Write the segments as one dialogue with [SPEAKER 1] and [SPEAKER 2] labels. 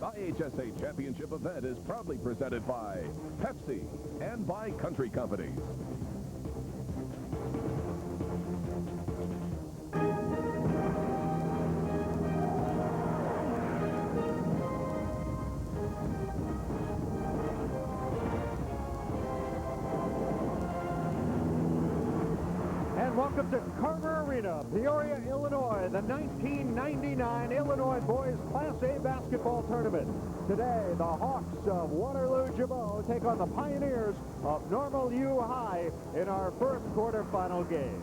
[SPEAKER 1] The IHSA Championship event is proudly presented by Pepsi and by Country Companies.
[SPEAKER 2] Welcome to Carver Arena, Peoria, Illinois, the 1999 Illinois Boys Class A basketball tournament. Today, the Hawks of Waterloo Gibault take on the Pioneers of Normal U High in our first quarterfinal game.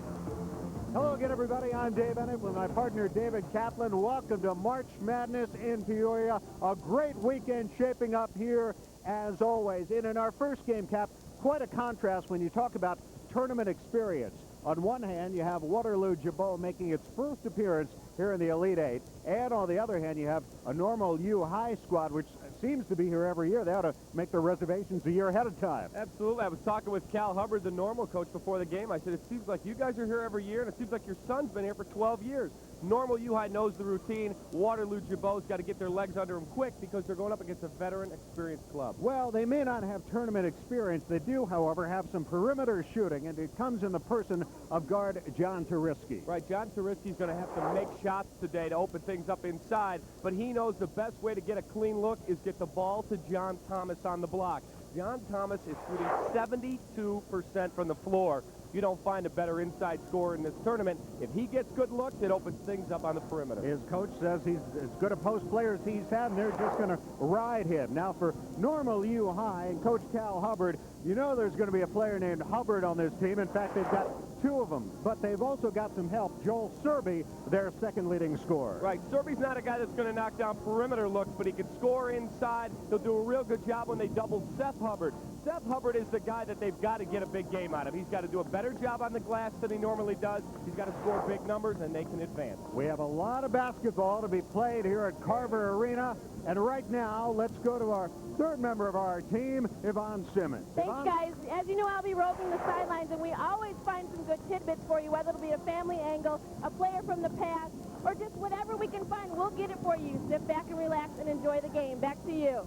[SPEAKER 2] Hello again, everybody. I'm Dave Bennett with my partner, David Catlin. Welcome to March Madness in Peoria. A great weekend shaping up here, as always. And in our first game, Cap, quite a contrast when you talk about tournament experience. On one hand, you have Waterloo Gibault making its first appearance here in the Elite Eight. And on the other hand, you have a Normal U High squad, which seems to be here every year. They ought to make their reservations a year ahead of time.
[SPEAKER 3] Absolutely. I was talking with Cal Hubbard, the Normal coach, before the game. I said, it seems like you guys are here every year, and it seems like your son's been here for 12 years. Normal U High knows the routine. Waterloo Gibault's got to get their legs under them quick because they're going up against a veteran, experienced club.
[SPEAKER 2] Well, they may not have tournament experience. They do, however, have some perimeter shooting, and it comes in the person of guard John Turiski.
[SPEAKER 3] Right, John Turiski's going to have to make shots today to open things up inside, but he knows the best way to get a clean look is get the ball to John Thomas on the block. John Thomas is shooting 72% from the floor. You don't find a better inside scorer in this tournament. If he gets good looks, it opens things up on the perimeter.
[SPEAKER 2] His coach says he's as good a post player as he's had, and they're just going to ride him. Now for Normal U High and Coach Cal Hubbard, you know there's going to be a player named Hubbard on this team. In fact, they've got two of them, but they've also got some help. Joel Serby, their second leading scorer.
[SPEAKER 3] Right, Serby's not a guy that's going to knock down perimeter looks, but he can score inside. He'll do a real good job when they double Seth Hubbard. Seth Hubbard is the guy that they've got to get a big game out of. He's got to do a better job on the glass than he normally does. He's got to score big numbers, and they can advance.
[SPEAKER 2] We have a lot of basketball to be played here at Carver Arena, and right now, let's go to our third member of our team, Yvonne Simmons.
[SPEAKER 4] Thanks, guys. As you know, I'll be roving the sidelines, and we always find some good tidbits for you, whether it'll be a family angle, a player from the past, or just whatever we can find. We'll get it for you. Sit back and relax and enjoy the game. Back to you.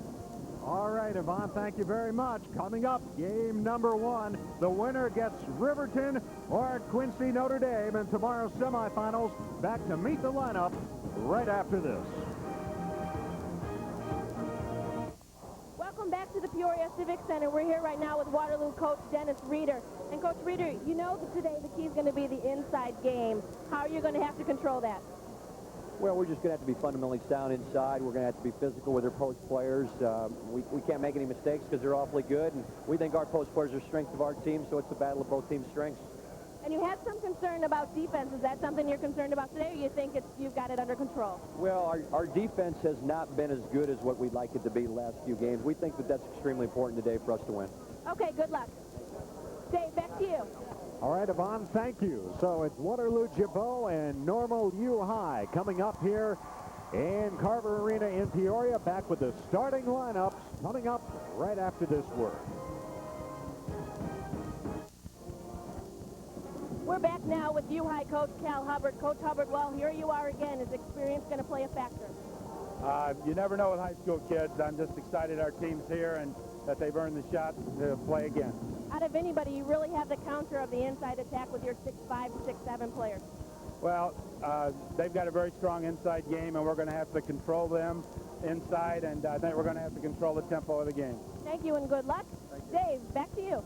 [SPEAKER 2] All right, Yvonne, thank you very much. Coming up, game number one. The winner gets Riverton or Quincy Notre Dame in tomorrow's semifinals. Back to meet the lineup right after this.
[SPEAKER 4] Welcome back to the Peoria Civic Center. We're here right now with Waterloo coach Dennis Reeder. And Coach Reeder, you know that today the key is going to be the inside game. How are you going to have to control that?
[SPEAKER 5] Well, we're just going to have to be fundamentally sound inside. We're going to have to be physical with our post players. We can't make any mistakes because they're awfully good. And we think our post players are the strength of our team, so it's the battle of both teams' strengths.
[SPEAKER 4] And you had some concern about defense. Is that something you're concerned about today, or you think you've got it under control?
[SPEAKER 5] Well, our defense has not been as good as what we'd like it to be the last few games. We think that that's extremely important today for us to win.
[SPEAKER 4] Okay, good luck. Dave, back to you.
[SPEAKER 2] All right, Yvonne, thank you. So it's Waterloo Gibault and Normal U High coming up here in Carver Arena in Peoria. Back with the starting lineups coming up right after this word.
[SPEAKER 4] We're back now with U High coach Cal Hubbard. Coach Hubbard, well, here you are again. Is experience going to play a factor?
[SPEAKER 6] You never know with high school kids. I'm just excited our team's here and that they've earned the shot to play again.
[SPEAKER 4] Out of anybody, you really have the counter of the inside attack with your 6'5", 6'7" players.
[SPEAKER 6] Well, they've got a very strong inside game, and we're going to have to control them inside, and I think we're going to have to control the tempo of the game.
[SPEAKER 4] Thank you and good luck. Dave, back to you.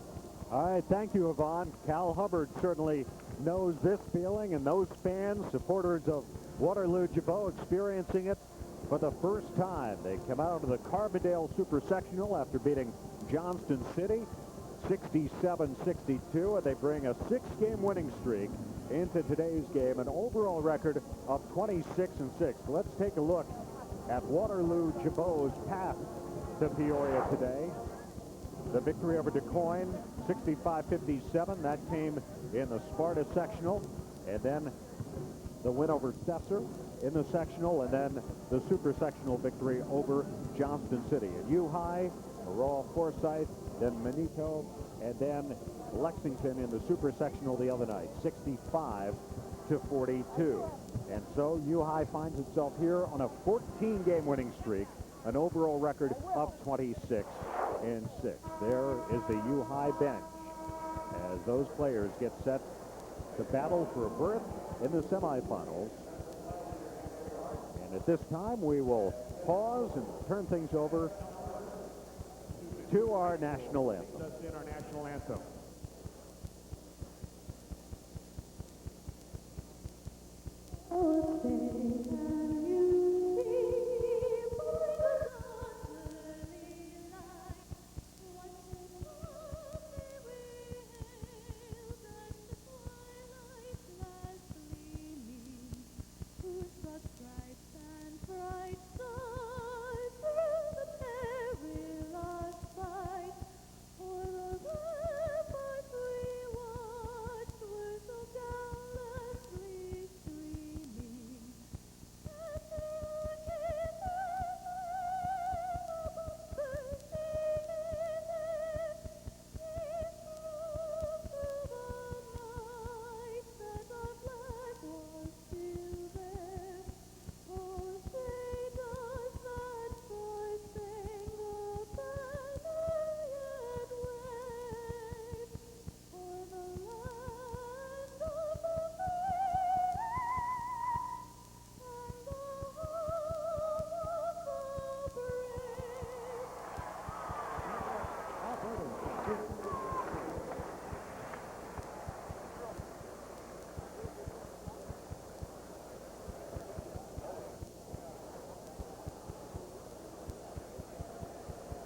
[SPEAKER 2] All right, thank you, Yvonne. Cal Hubbard certainly knows this feeling, and those fans, supporters of Waterloo Gibault, experiencing it for the first time. They come out of the Carbondale Super Sectional after beating Johnston City 67-62, and they bring a 6-game winning streak into today's game, an overall record of 26-6. Let's take a look at Waterloo Gibault's path to Peoria today. The victory over DeCoin, 65-57. That came in the Sparta sectional, and then the win over Sesser in the sectional, and then the super sectional victory over Johnston City. And U High, Raw Forsyth, then Manito, and then Lexington in the super sectional the other night, 65-42. And so U High finds itself here on a 14-game winning streak an overall record of 26-6. There is the U-High bench as those players get set to battle for a berth in the semifinals. And at this time, we will pause and turn things over to our national anthem.
[SPEAKER 7] Just in our national anthem.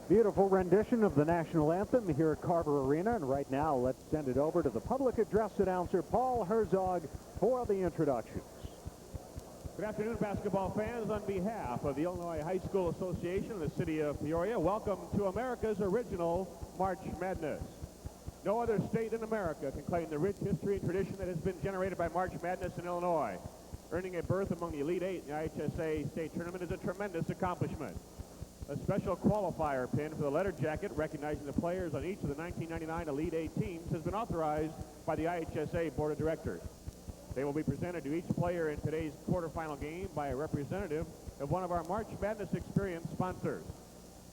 [SPEAKER 2] Beautiful rendition of the national anthem here at Carver Arena. And right now, let's send it over to the public address announcer, Paul Herzog, for the introductions.
[SPEAKER 7] Good afternoon, basketball fans. On behalf of the Illinois High School Association of the City of Peoria, welcome to America's original March Madness. No other state in America can claim the rich history and tradition that has been generated by March Madness in Illinois. Earning a berth among the Elite Eight in the IHSA state tournament is a tremendous accomplishment. A special qualifier pin for the letter jacket recognizing the players on each of the 1999 Elite Eight teams has been authorized by the IHSA Board of Directors. They will be presented to each player in today's quarterfinal game by a representative of one of our March Madness Experience sponsors.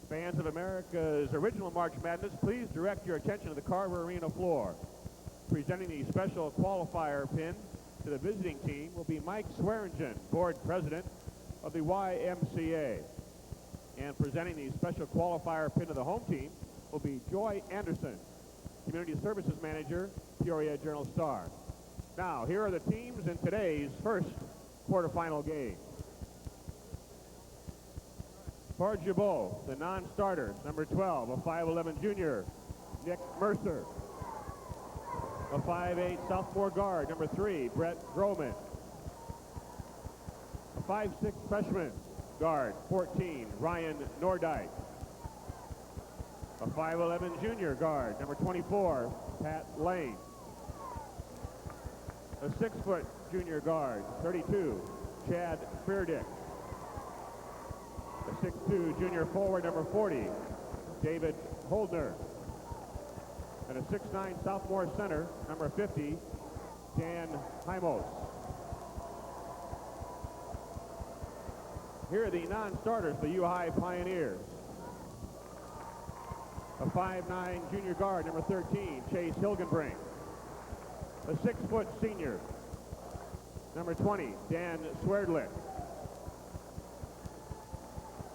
[SPEAKER 7] Fans of America's original March Madness, please direct your attention to the Carver Arena floor. Presenting the special qualifier pin to the visiting team will be Mike Swearingen, board president of the YMCA. And presenting the special qualifier pin to the home team will be Joy Anderson, Community Services Manager, Peoria Journal-Star. Now, here are the teams in today's first quarterfinal game. For Gibault, the non-starters, number 12, a 5'11 junior, Nick Mercer. A 5'8 sophomore guard, number 3, Brett Groman. A 5'6 freshman guard, 14, Ryan Nordyke. A 5'11 junior guard, number 24, Pat Lane. A 6-foot junior guard, 32, Chad Feardick. A 6'2 junior forward, number 40, David Holdner. And a 6'9 sophomore center, number 50, Dan Hymos. Here are the non-starters for the U-High Pioneers. A 5'9 junior guard, number 13, Chase Hilgenbrink. A 6-foot senior, number 20, Dan Swerdlick.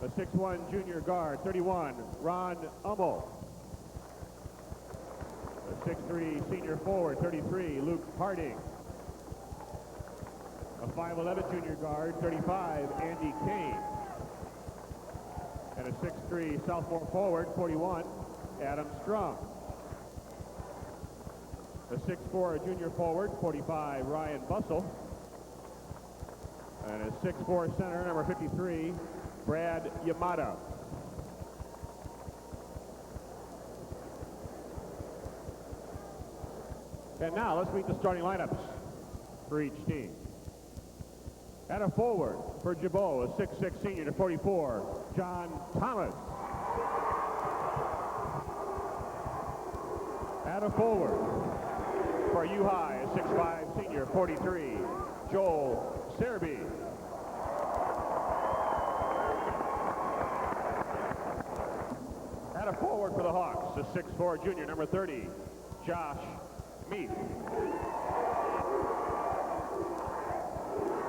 [SPEAKER 7] A 6'1 junior guard, 31, Ron Ummel. A 6'3 senior forward, 33, Luke Harding. A 5'11 junior guard, 35, Andy Kane. And a 6'3 sophomore forward, 41, Adam Strong. A 6'4 junior forward, 45, Ryan Bussell. And a 6'4 center, number 53, Brad Yamada. And now let's meet the starting lineups for each team. At a forward for Gibault, a 6'6 senior to 44, John Thomas. At a forward for U-High, a 6'5 senior, 43, Joel Serby. And a forward for the Hawks, the 6'4" junior, number 30, Josh Meath.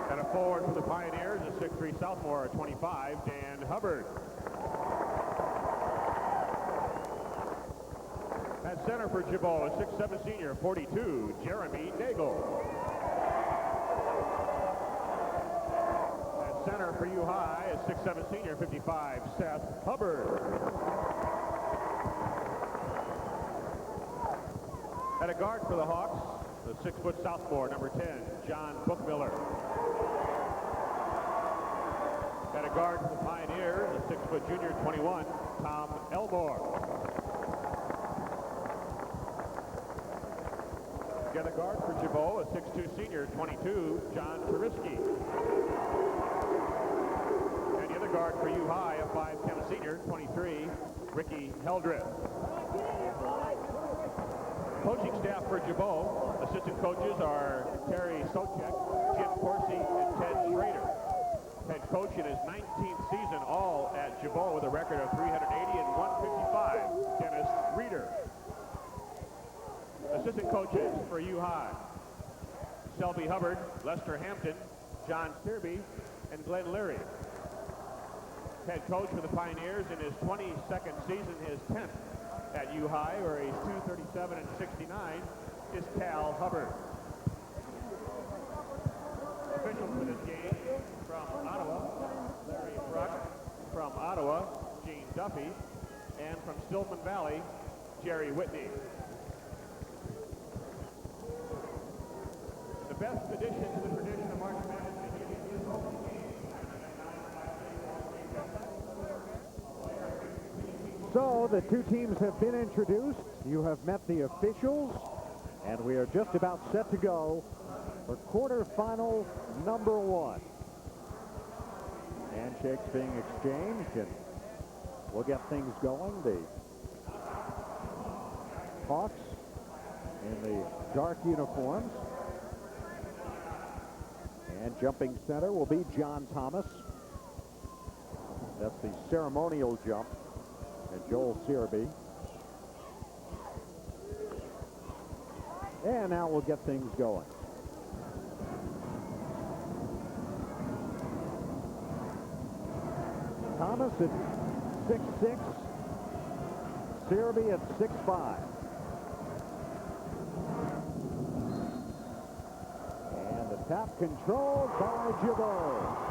[SPEAKER 7] And a forward for the Pioneers, a 6'3" sophomore, 25, Dan Hubbard. At center for Gibault, a 6'7" senior, 42, Jeremy Nagel. At center for U-High, a 6'7" senior, 55, Seth Hubbard. At a guard for the Hawks, the 6' sophomore, number 10, John Bookmiller. At a guard for the Pioneers, the 6' junior, 21, Tom Elmore. At a guard for Gibault, a 6'2" senior, 22, John Turisky. And the other guard for U-High, a 5'10" senior, 23, Ricky Heldreth. Coaching staff for Gibault, assistant coaches are Terry Socek, Jim Corsi, and Ted Schrader. Head coach in his 19th season, all at Gibault with a record of 380 and 155, Dennis Reeder. Assistant coaches for U-High, Selby Hubbard, Lester Hampton, John Searby, and Glenn Leary. Head coach for the Pioneers in his 22nd season, his 10th at U-High, where he's 237 and 69, is Cal Hubbard. Officials for this game from Ottawa, Larry Bruck, from Ottawa, Gene Duffy, and from Stillman Valley, Jerry Whitney. The best addition to the tradition of March Madness.
[SPEAKER 2] So the two teams have been introduced. You have met the officials, and we are just about set to go for quarterfinal number 1. Handshakes being exchanged, and we'll get things going. The Hawks in the dark uniforms. And jumping center will be John Thomas. That's the ceremonial jump. And Joel Searby. And now we'll get things going. Thomas at 6'6", Searby at 6'5". And the tap controlled by Gibault.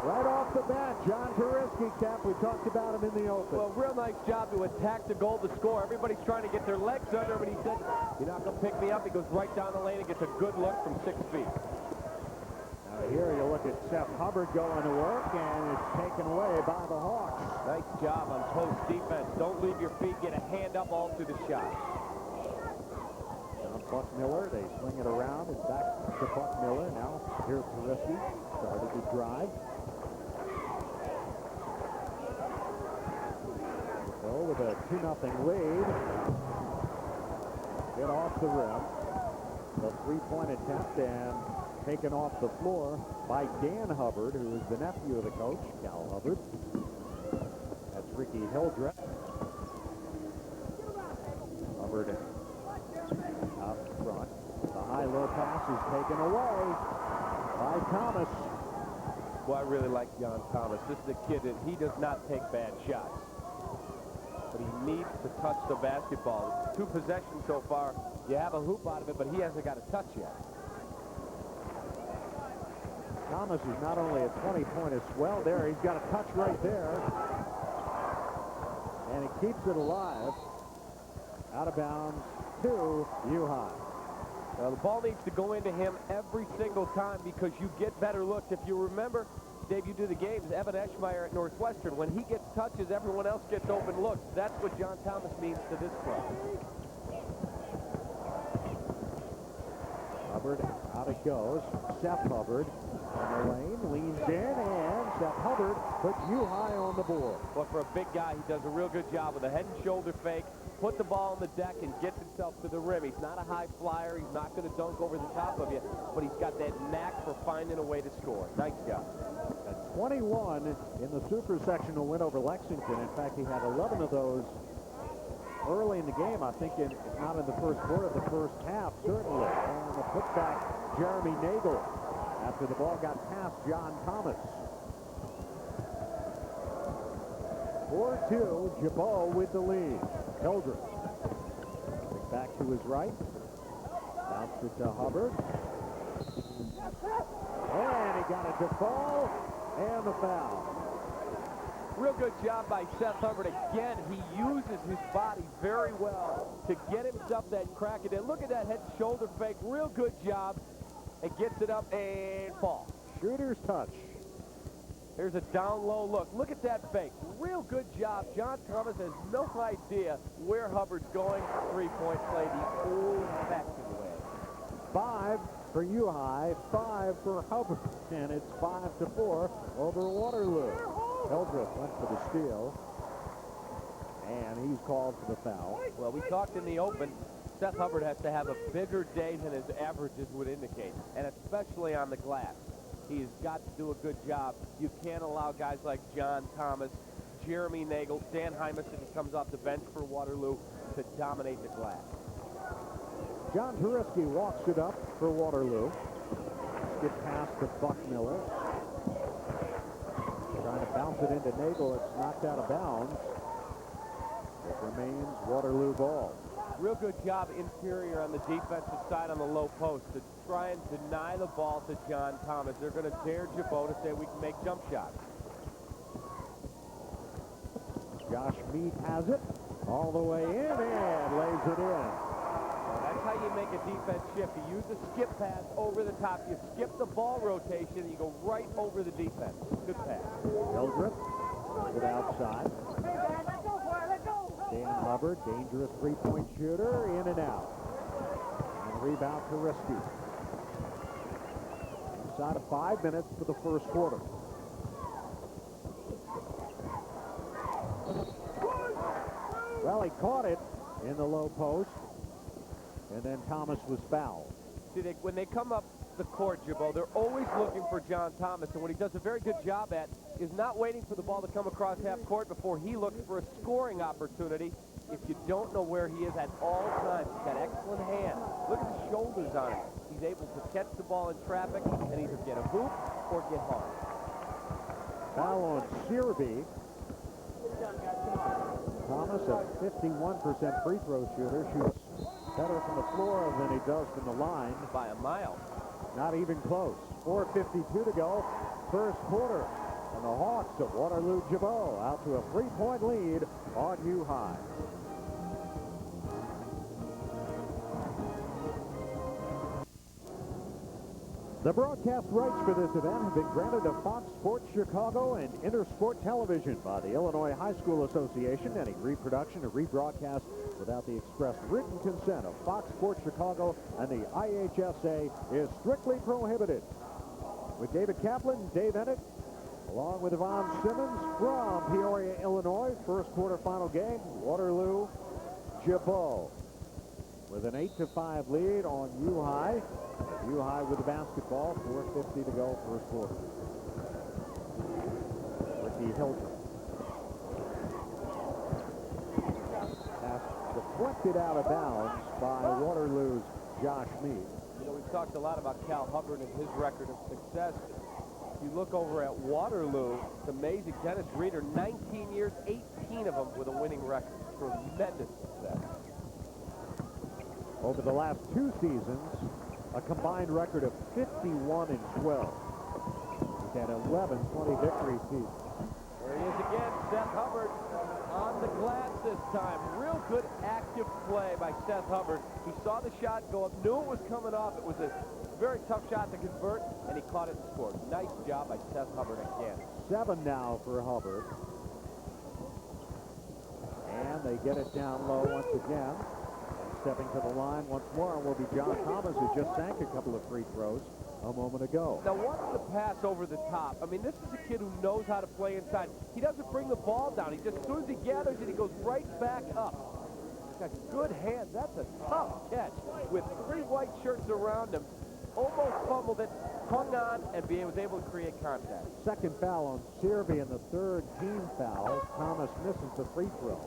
[SPEAKER 2] Right off the bat, John Turisky, Cap. We talked about him in the open.
[SPEAKER 3] Well, real nice job to attack the goal to score. Everybody's trying to get their legs under him, and he said, "You're not going to pick me up." He goes right down the lane and gets a good look from 6 feet.
[SPEAKER 2] Now here you look at Seth Hubbard going to work, and it's taken away by the Hawks.
[SPEAKER 3] Nice job on post defense. Don't leave your feet. Get a hand up all through the shot.
[SPEAKER 2] John Buckmiller, they swing it around and back to Buckmiller. Now here's Turisky, started to drive. So with a 2-0 lead, hit off the rim. The three-point attempt and taken off the floor by Dan Hubbard, who is the nephew of the coach, Cal Hubbard. That's Ricky Hildreth. Hubbard out front. The high-low pass is taken away by Thomas.
[SPEAKER 3] Well, I really like John Thomas. This is a kid that he does not take bad shots. But he needs to touch the basketball. 2 possessions so far. You have a hoop out of it, but he hasn't got a touch yet.
[SPEAKER 2] Thomas is not only a 20-point as well there, he's got a touch right there. And he keeps it alive. Out of bounds to U-High.
[SPEAKER 3] Well, the ball needs to go into him every single time because you get better looks. If you remember, Dave, you do the games, Evan Eschmeyer at Northwestern. When he gets touches, everyone else gets open looks. That's what John Thomas means to this club.
[SPEAKER 2] Hubbard, out it goes. Seth Hubbard on the lane, leans in, and Seth Hubbard puts U-High on the board.
[SPEAKER 3] Well, for a big guy, he does a real good job with a head and shoulder fake, put the ball on the deck, and gets himself to the rim. He's not a high flyer. He's not going to dunk over the top of you, but he's got that knack for finding a way to score. Nice job.
[SPEAKER 2] That's 21 in the super sectional win over Lexington. In fact, he had 11 of those early in the game. I think if not in the first quarter, the first half, certainly. And the putback, Jeremy Nagel, after the ball got past John Thomas. 4-2, Gibault with the lead. Hildreth. Back to his right. Bounced it to Hubbard. And he got a default and the foul.
[SPEAKER 3] Real good job by Seth Hubbard. Again, he uses his body very well to get himself that crack. And then look at that head shoulder fake. Real good job. It gets it up and fall.
[SPEAKER 2] Shooter's touch.
[SPEAKER 3] Here's a down low look. Look at that fake. Real good job. John Thomas has no idea where Hubbard's going. Three-point play the old-fashioned way.
[SPEAKER 2] 5 for U-High, 5 for Hubbard, and it's 5-4 over Waterloo. Hildreth went for the steal, and he's called for the foul.
[SPEAKER 3] Well, we talked in the open. Seth Hubbard has to have a bigger day than his averages would indicate, and especially on the glass. He's got to do a good job. You can't allow guys like John Thomas, Jeremy Nagel, Dan Hymas, if he comes off the bench for Waterloo, to dominate the glass.
[SPEAKER 2] John Turisky walks it up for Waterloo. Get past to Buck Miller. Trying to bounce it into Nagel. It's knocked out of bounds. It remains Waterloo ball.
[SPEAKER 3] Real good job interior on the defensive side on the low post to try and deny the ball to John Thomas. They're going to dare Gibault to say we can make jump shots.
[SPEAKER 2] Josh Mead has it all the way in and lays it in.
[SPEAKER 3] That's how you make a defense shift. You use a skip pass over the top. You skip the ball rotation, and you go right over the defense. Good pass.
[SPEAKER 2] Hildreth with outside. Dan Hubbard, dangerous three-point shooter, in and out. And rebound to Risky. Inside of 5 minutes for the first quarter. Well, he caught it in the low post, and then Thomas was fouled.
[SPEAKER 3] See, when they come up the court, Gibault, they're always looking for John Thomas, and what he does a very good job at is not waiting for the ball to come across half court before he looks for a scoring opportunity. If you don't know where he is at all times, he's got excellent hands. Look at the shoulders on him. He's able to catch the ball in traffic and either get a hoop or get hard.
[SPEAKER 2] Foul on Searby. Thomas, a 51% free throw shooter, shoots better from the floor than he does from the line.
[SPEAKER 3] By a mile.
[SPEAKER 2] Not even close. 4:52 to go, first quarter. And the Hawks of Waterloo Gibault out to a 3-point lead on U-High. The broadcast rights for this event have been granted to Fox Sports Chicago and Intersport Television by the Illinois High School Association. Any reproduction or rebroadcast without the express written consent of Fox Sports Chicago and the IHSA is strictly prohibited. With David Kaplan, Dave Ennett, along with Yvonne Simmons from Peoria, Illinois. First quarterfinal game, Waterloo Gibault with an 8-5 lead on U-High. U-High with the basketball, 4:50 to go, first quarter. Ricky Hildreth. Pass deflected out of bounds by Waterloo's Josh Mead.
[SPEAKER 3] You know, we've talked a lot about Cal Hubbard and his record of success. You look over at Waterloo, it's amazing. Dennis Reeder, 19 years, 18 of them with a winning record. Tremendous success.
[SPEAKER 2] Over the last 2 seasons, a combined record of 51-12. He's had 11 20 victory seasons.
[SPEAKER 3] There he is again, Seth Hubbard on the glass this time. Real good active play by Seth Hubbard. He saw the shot go up, knew it was coming off. It was a very tough shot to convert, and he caught it and scored. Nice job by Seth Hubbard again. 7
[SPEAKER 2] now for Hubbard. And they get it down low once again. Stepping to the line once more will be John Thomas, who just sank a couple of free throws a moment ago.
[SPEAKER 3] Now watch the pass over the top. I mean, this is a kid who knows how to play inside. He doesn't bring the ball down. He just, as soon as he gathers it, he goes right back up. He's got good hands. That's a tough catch with 3 white shirts around him. almost fumbled it, hung on, and was able to create contact.
[SPEAKER 2] Second foul on Searby and the third team foul. Thomas misses the free throw.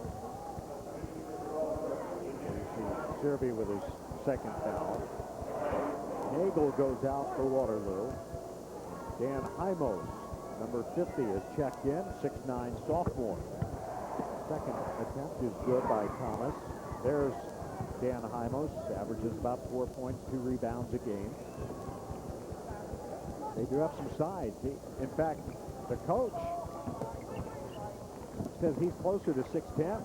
[SPEAKER 2] You see Searby with his second foul. Nagel goes out for Waterloo. Dan Hymos, number 50, is checked in, 6'9" sophomore. Second attempt is good by Thomas. There's Dan Hymos, averages about 4 points, 2 rebounds a game. They do have some size. In fact, the coach says he's closer to 6'10".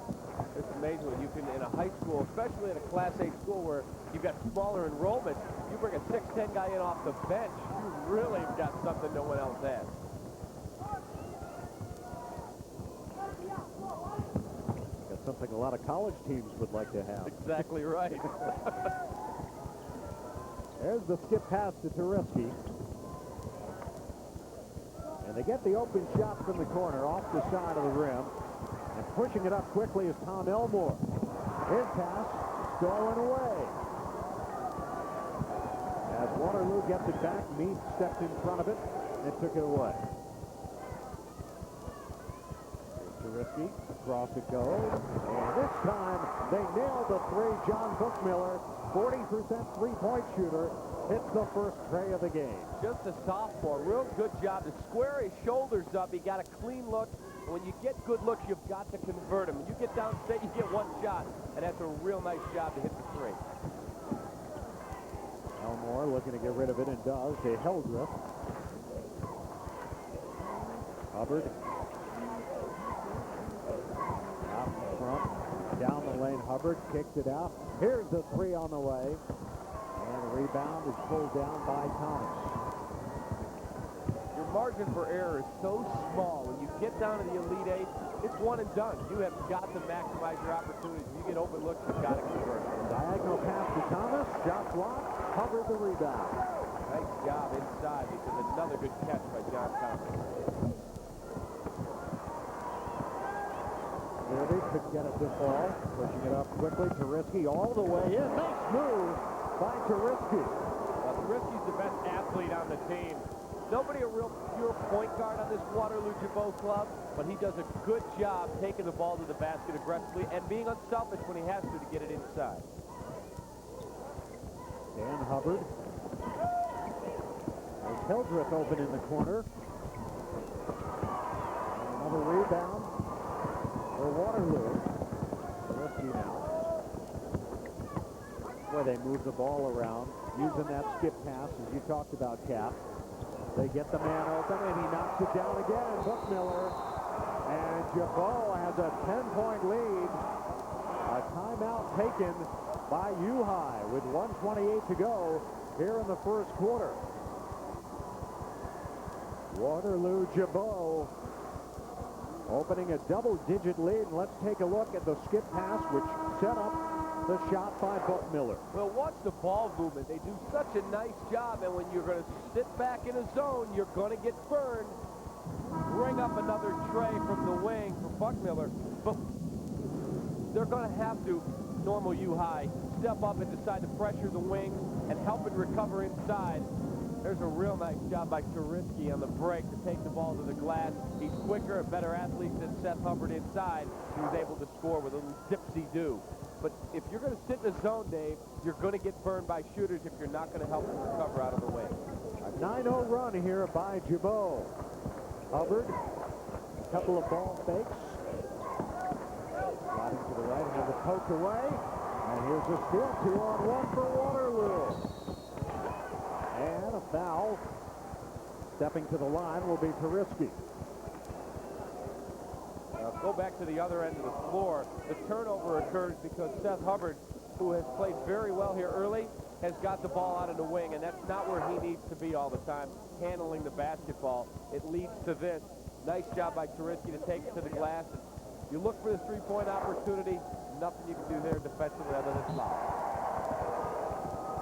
[SPEAKER 3] It's amazing when you can, in a high school, especially in a Class A school where you've got smaller enrollment, you bring a 6'10" guy in off the bench, you really have got something no one else has.
[SPEAKER 2] Got something a lot of college teams would like to have.
[SPEAKER 3] Exactly right.
[SPEAKER 2] There's the skip pass to Turisky. And they get the open shot from the corner off the side of the rim. And pushing it up quickly is Tom Elmore. His pass stolen away. As Waterloo gets it back, Meade stepped in front of it and took it away. Turisky, across it goes. And this time, they nailed the three. John Bookmiller, 40% three-point shooter, hits the first tray of the game.
[SPEAKER 3] Just a sophomore, real good job to square his shoulders up. He got a clean look. And when you get good looks, you've got to convert them. When you get downstate, you get one shot, and that's a real nice job to hit the three.
[SPEAKER 2] Elmore looking to get rid of it and does to Hildreth. Hubbard. Out in front. Down the lane, Hubbard kicked it out. Here's the three on the way. And the rebound is pulled down by Thomas.
[SPEAKER 3] Your margin for error is so small. When you get down to the Elite Eight, it's one and done. You have got to maximize your opportunities. If you get open looks, you've got to convert.
[SPEAKER 2] Diagonal pass to Thomas. Shot blocked. Hubbard the rebound.
[SPEAKER 3] Nice job inside, because another good catch by John Thomas.
[SPEAKER 2] Searby could get it this ball. Pushing it up quickly. Turisky all the way in. Nice move by Turisky.
[SPEAKER 3] Turisky's the best athlete on the team. Nobody a real pure point guard on this Waterloo Gibault club, but he does a good job taking the ball to the basket aggressively and being unselfish when he has to get it inside.
[SPEAKER 2] Dan Hubbard. There's Hildreth open in the corner. Another rebound for Waterloo. Risky now. Boy, they move the ball around using that skip pass, as you talked about, Cap. They get the man open, and he knocks it down again. Bookmiller. And Gibault has a 10-point lead. A timeout taken by U-High with 1:28 to go here in the first quarter. Waterloo Gibault opening a double-digit lead. And let's take a look at the skip pass, which set up the shot by Bookmiller.
[SPEAKER 3] Well, watch the ball movement. They do such a nice job, and when you're going to sit back in a zone, you're going to get burned. Bring up another tray from the wing for Bookmiller, but they're going to have to, normal U-High, step up and decide to pressure the wing and help it recover inside. There's a real nice job by Turisky on the break to take the ball to the glass. He's quicker, a better athlete than Seth Hubbard inside. He was able to score with a little dipsy-do. But if you're going to sit in the zone, Dave, you're going to get burned by shooters if you're not going to help them recover out of the wing.
[SPEAKER 2] A 9-0 run here by Gibault. Hubbard, a couple of ball fakes. Sliding to the right, has it poked away. And here's a steal, 2-on-1 for Waterloo. And a foul. Stepping to the line will be Turisky.
[SPEAKER 3] Go back to the other end of the floor. The turnover occurs because Seth Hubbard, who has played very well here early, has got the ball out of the wing, and that's not where he needs to be all the time, handling the basketball. It leads to this. Nice job by Turisky to take it to the glass. You look for the three-point opportunity, nothing you can do there defensively other than foul.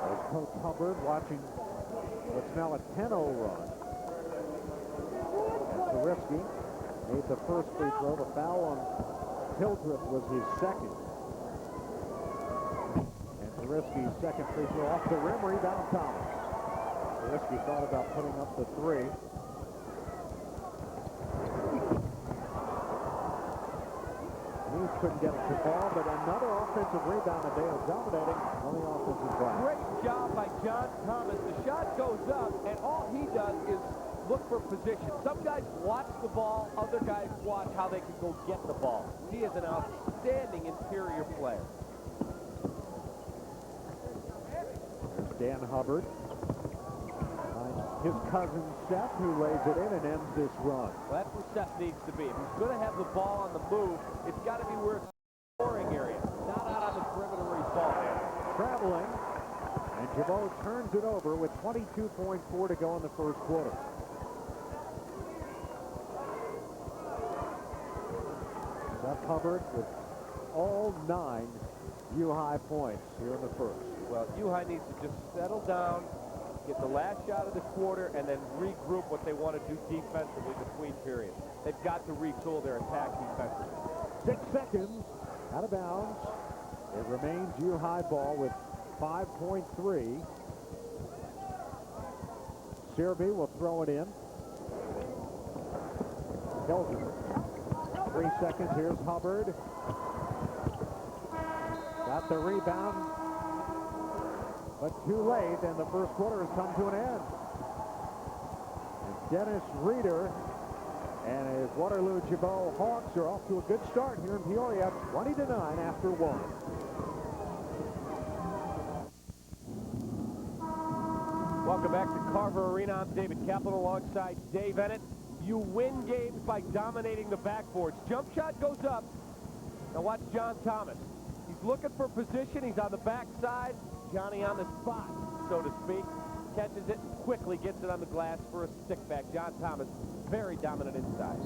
[SPEAKER 2] There's Coach Hubbard watching what's now a 10-0 run. And Turisky made the first free throw. The foul on Hildreth was his second. And Turisky's second free throw off the rim. Rebound Thomas. Risky thought about putting up the three. He couldn't get it to fall, but another offensive rebound, and Dale dominating on the offensive glass.
[SPEAKER 3] Great job by John Thomas. The shot goes up, and all he does is look for position. Some guys watch the ball, other guys watch how they can go get the ball. He is an outstanding interior player.
[SPEAKER 2] There's Dan Hubbard. His cousin Seth, who lays it in and ends this run.
[SPEAKER 3] Well, that's where Seth needs to be. If he's going to have the ball on the move, it's got to be where it's the scoring area, not out on the perimeter where he's falling.
[SPEAKER 2] Traveling, and Gibault turns it over with 22.4 to go in the first quarter. Seth Hubbard with all 9 U-High points here in the first.
[SPEAKER 3] Well, U-High needs to just settle down, get the last shot of the quarter, and then regroup what they want to do defensively between periods. They've got to retool their attack defensively.
[SPEAKER 2] 6 seconds out of bounds. It remains U-High ball with 5.3. Serby will throw it in. Kelvin. 3 seconds. Here's Hubbard. Got the rebound. But too late, and the first quarter has come to an end. And Dennis Reeder and his Waterloo Gibault Hawks are off to a good start here in Peoria, 20-9 after 1.
[SPEAKER 3] Welcome back to Carver Arena. I'm David Kaplan alongside Dave Ennett. You win games by dominating the backboards. Jump shot goes up. Now watch John Thomas. He's looking for position. He's on the backside. Johnny on the spot, so to speak. Catches it, quickly gets it on the glass for a stick back. John Thomas, very dominant inside.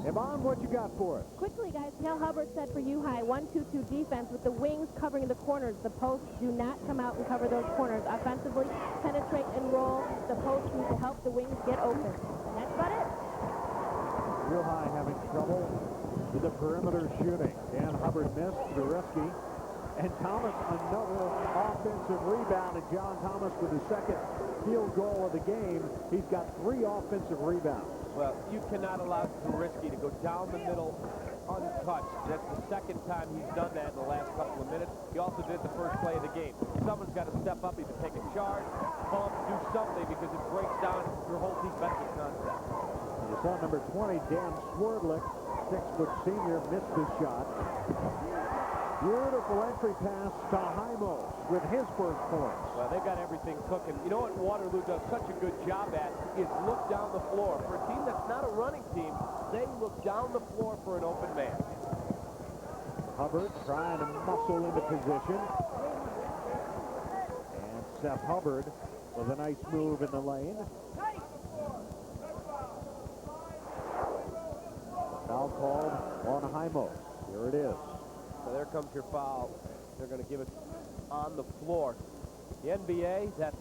[SPEAKER 2] Yvonne, what you got for us?
[SPEAKER 4] Quickly, guys, Cal Hubbard said for U-High, 1-2-2 defense with the wings covering the corners. The posts do not come out and cover those corners. Offensively, penetrate and roll. The posts need to help the wings get open. And that's about it.
[SPEAKER 2] U-High having trouble with the perimeter shooting. Dan Hubbard missed, Zareski. And Thomas, another offensive rebound, and John Thomas with the second field goal of the game. He's got 3 offensive rebounds.
[SPEAKER 3] Well, you cannot allow Zareski to go down the middle untouched. That's the second time he's done that in the last couple of minutes. He also did the first play of the game. Someone's got to step up, either take a charge, bump, do something, because it breaks down your whole defensive concept.
[SPEAKER 2] You saw number 20, Dan Swerdlick, 6-foot senior, missed his shot. Beautiful entry pass to Jaimos with his first points.
[SPEAKER 3] Well, they've got everything cooking. You know what Waterloo does such a good job at is look down the floor. For a team that's not a running team, they look down the floor for an open man.
[SPEAKER 2] Hubbard trying to muscle into position. And Seth Hubbard with a nice move in the lane. Foul called on Jaimos. Here it is.
[SPEAKER 3] So there comes your foul. They're going to give it on the floor. The NBA, that's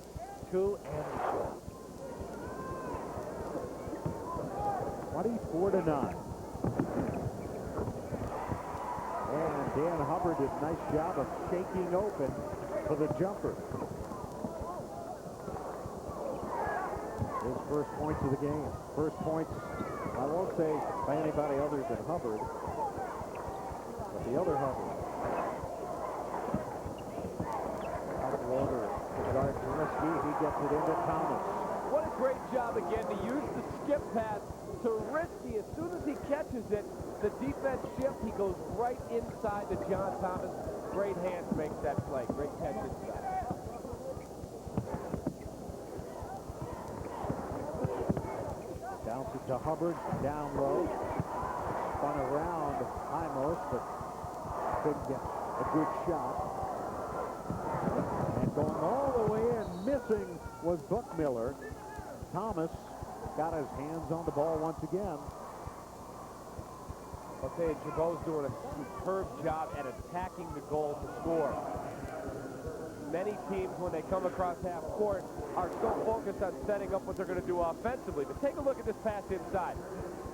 [SPEAKER 3] 2 and a short.
[SPEAKER 2] 24-9. And Dan Hubbard did a nice job of shaking open for the jumper. His first points of the game. First points, I won't say by anybody other than Hubbard. The other Hubbard. Out of order. Guard Risky. He gets it into Thomas.
[SPEAKER 3] What a great job again to use the skip pass to Risky. As soon as he catches it, the defense shift, he goes right inside to John Thomas. Great hands makes that play. Great catch inside.
[SPEAKER 2] Bounce it to Hubbard. Down low. Spun around Jaimos, but couldn't get a good shot. And going all the way in, missing, was Buckmiller. Thomas got his hands on the ball once again.
[SPEAKER 3] I'll tell you, Gibault's doing a superb job at attacking the goal to score. Many teams, when they come across half court, are so focused on setting up what they're going to do offensively. But take a look at this pass inside.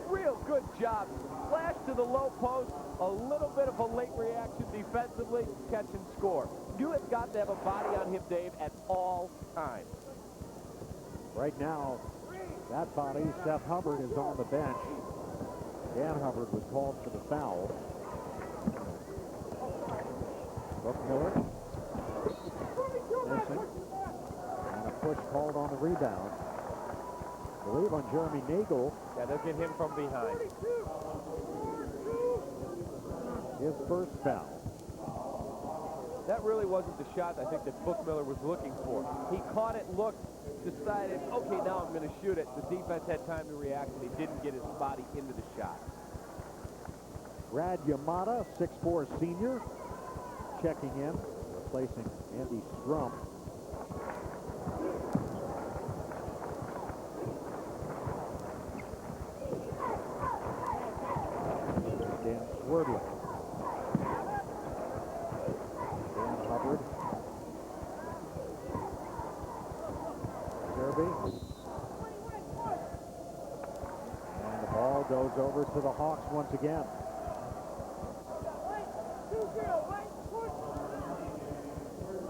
[SPEAKER 3] Real good job. Flash to the low post, a little bit of a late reaction defensively, catch and score. You have got to have a body on him, Dave, at all times.
[SPEAKER 2] Right now, that body, Seth Hubbard, is on the bench. Dan Hubbard was called for the foul. Brooke Miller missing. And a push called on the rebound. I believe on Jeremy Nagel.
[SPEAKER 3] Yeah, they'll get him from behind.
[SPEAKER 2] His first foul.
[SPEAKER 3] That really wasn't the shot I think that Brooke Miller was looking for. He caught it, looked, decided, okay, now I'm going to shoot it. The defense had time to react, and he didn't get his body into the shot.
[SPEAKER 2] Brad Yamada, 6'4" senior, checking in, replacing Andy Strum. Dan Swerdling. Dan Hubbard. Derby. And the ball goes over to the Hawks once again.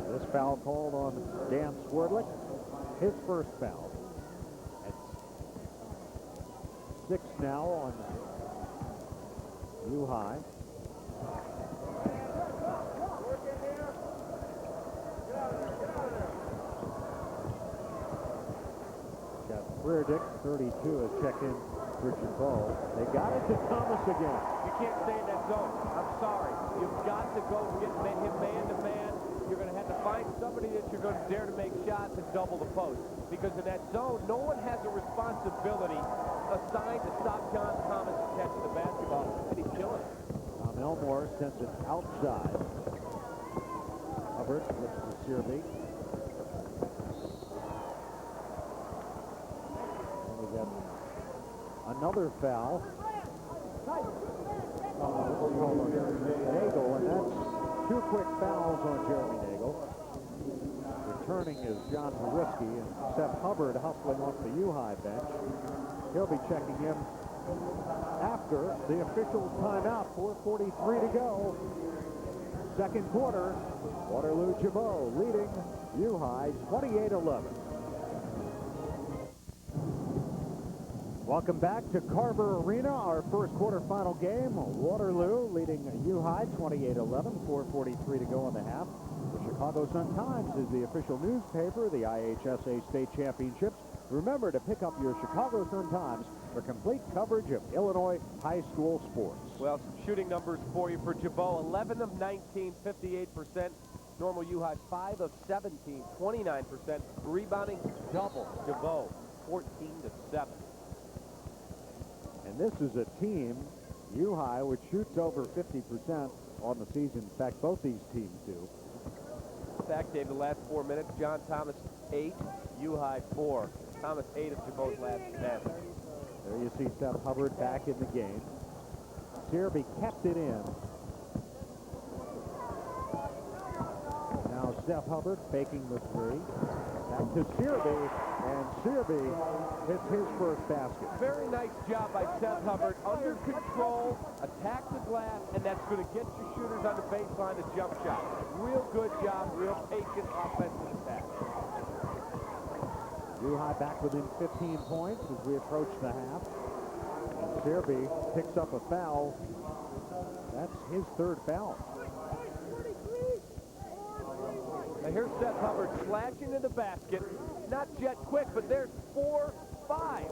[SPEAKER 2] This foul called on Dan Swerdling. His first foul. It's 6 now on U High. Got Freerdick, 32, has checked in for Gibault. They got it to Thomas again.
[SPEAKER 3] You can't stay in that zone. I'm sorry. You've got to go get him man-to-man. You're going to have to find somebody that you're going to dare to make shots and double the post. Because in that zone, no one has a responsibility assigned to stop John Thomas from catching the basketball, and he's killing it.
[SPEAKER 2] Tom Elmore sends it outside. Hubbard flips to Searby. And we got another foul. Nagel, and that's 2 quick fouls on Jeremy Nagel. Returning is John Horiski, and Seth Hubbard hustling off the U-High bench. He'll be checking in after the official timeout. 4:43 to go. Second quarter, Waterloo Gibault leading U-High 28-11. Welcome back to Carver Arena, our first quarterfinal game. Waterloo leading U-High 28-11, 4:43 to go in the half. The Chicago Sun-Times is the official newspaper of the IHSA State Championships. Remember to pick up your Chicago Sun-Times for complete coverage of Illinois high school sports.
[SPEAKER 3] Well, some shooting numbers for you for Gibault. 11 of 19, 58%. Normal U-High 5 of 17, 29%. Rebounding double Gibault, 14-7.
[SPEAKER 2] And this is a team, U-High, which shoots over 50% on the season. In fact, both these teams do.
[SPEAKER 3] In fact, Dave, the last 4 minutes, John Thomas 8, U-High 4. Thomas 8 of Gibault's last 10.
[SPEAKER 2] There you see Seth Hubbard back in the game. Searby kept it in. Now Seth Hubbard faking the three. Back to Searby, and Searby hits his first basket.
[SPEAKER 3] Very nice job by Seth Hubbard. Under control, attack the glass, and that's going to get your shooters on the baseline to jump shot. Real good job, real patient offensive attack.
[SPEAKER 2] U-High back within 15 points as we approach the half. And Searby picks up a foul. That's his third foul.
[SPEAKER 3] Now here's Seth Hubbard slashing to the basket. Not jet quick, but there's 4-5.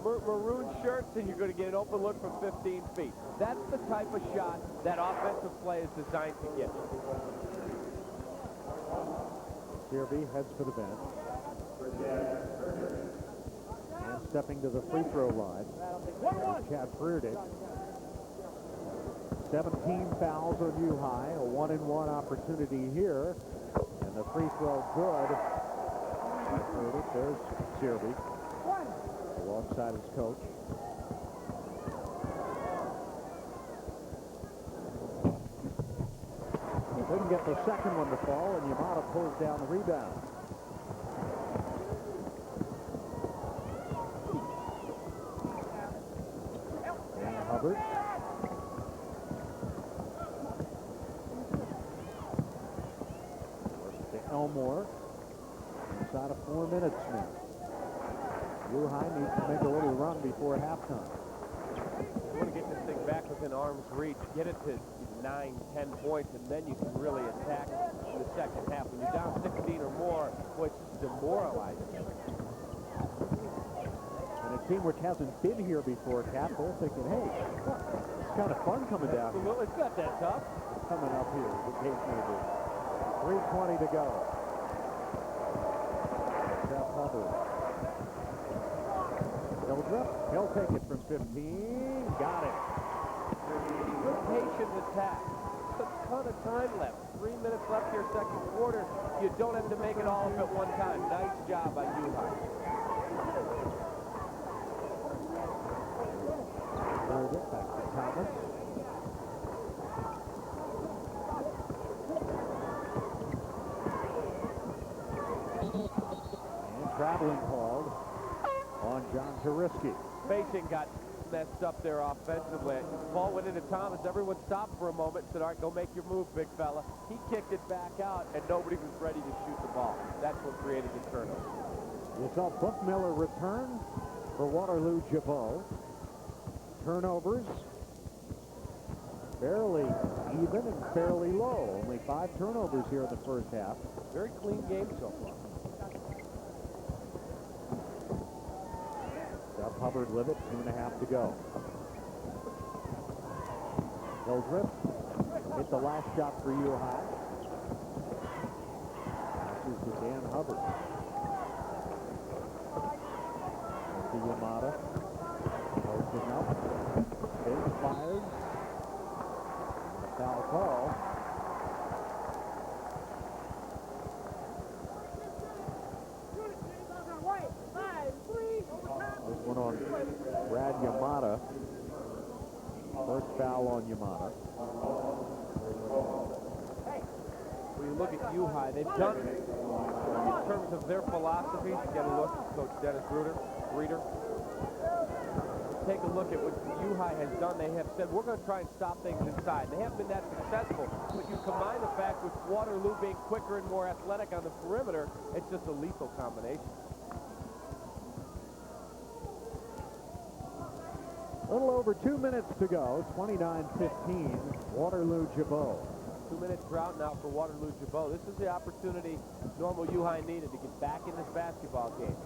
[SPEAKER 3] Maroon shirts, and you're going to get an open look from 15 feet. That's the type of shot that offensive play is designed to get.
[SPEAKER 2] Searby heads for the bench. And stepping to the free throw line, Chad Freerdick. 17 fouls on U-High, a 1-and-1 opportunity here, and the free throw good. There's Searby alongside his coach. He couldn't get the second one to fall, and Yamada pulls down the rebound. And Hubbard. To Elmore. Inside of 4 minutes now. U-High needs to make a little run before halftime.
[SPEAKER 3] You want to get this thing back within arm's reach, get it to 9, 10 points, and then you can really attack in the second half. When you're down 16 or more, boy, it's just demoralizing.
[SPEAKER 2] And a team which hasn't been here before, Cap, they're thinking, hey, it's kind of fun coming down here.
[SPEAKER 3] Well, it's not that tough.
[SPEAKER 2] Coming up here, the case may be. 3:20 to go. Jeff Hubbard. He'll take it from 15. Got it.
[SPEAKER 3] Good patient attack. A ton of time left. 3 minutes left here, second quarter. You don't have to make it all up at one time. Nice job by U-High.
[SPEAKER 2] Hold it back to Thomas. And traveling called on John Turiski.
[SPEAKER 3] Spacing got messed up there offensively. Ball went into Thomas. Everyone stopped for a moment and said, all right, go make your move, big fella. He kicked it back out, and nobody was ready to shoot the ball. That's what created the turnover.
[SPEAKER 2] You saw Buckmiller return for Waterloo Gibault. Turnovers fairly even and fairly low. Only 5 turnovers here in the first half.
[SPEAKER 3] Very clean game so far.
[SPEAKER 2] Jeff Hubbard with it, 2.5 to go. Hildreth hit the last shot for U-High. Passes to Dan Hubbard. To Yamada. Posting up. Spin fires. A foul call. This one on Brad Yamada. First foul on Yamada.
[SPEAKER 3] When you look at U-High, they've done it. In terms of their philosophy, get a look, Coach Dennis Reeder. Take a look at what U-High has done. They have said, we're going to try and stop things inside. They haven't been that successful, but you combine the fact with Waterloo being quicker and more athletic on the perimeter, it's just a lethal combination.
[SPEAKER 2] A little over 2 minutes to go. 29-15. Waterloo Gibault.
[SPEAKER 3] 2-minute drought now for Waterloo Gibault. This is the opportunity normal U-High needed to get back in this basketball game.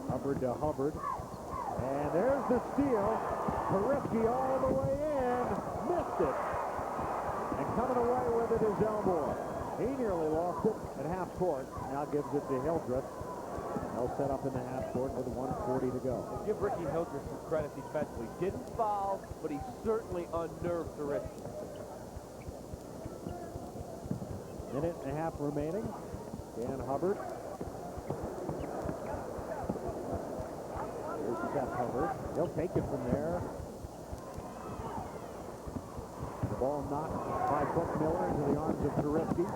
[SPEAKER 2] Hubbard to Hubbard. And there's the steal. Turiski all the way in. Missed it. And coming away with it is Elmore. He nearly lost it at half court. Now gives it to Hildreth. They'll set up in the half court with 1:40 to go.
[SPEAKER 3] Well, give Ricky Hildreth some credit defensively. Didn't foul, but he certainly unnerved Turiski.
[SPEAKER 2] Minute and a half remaining. Dan Hubbard. Here's Seth Hubbard. He'll take it from there. The ball knocked by Buckmiller into the arms of Turiski.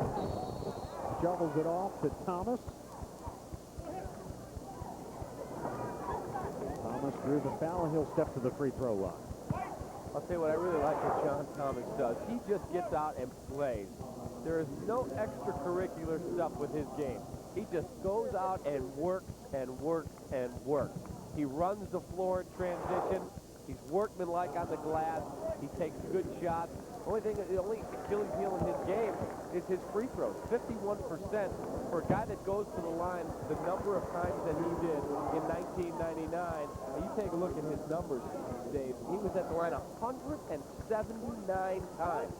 [SPEAKER 2] Shovels it off to Thomas. Thomas drew the foul. He'll step to the free throw line.
[SPEAKER 3] I'll tell you what I really like what John Thomas does. He just gets out and plays. There is no extracurricular stuff with his game. He just goes out and works and works and works. He runs the floor in transition. He's workmanlike on the glass. He takes good shots. The only Achilles heel in his game is his free throws. 51% for a guy that goes to the line the number of times that he did in 1999. And you take a look at his numbers, Dave. He was at the line 179 times.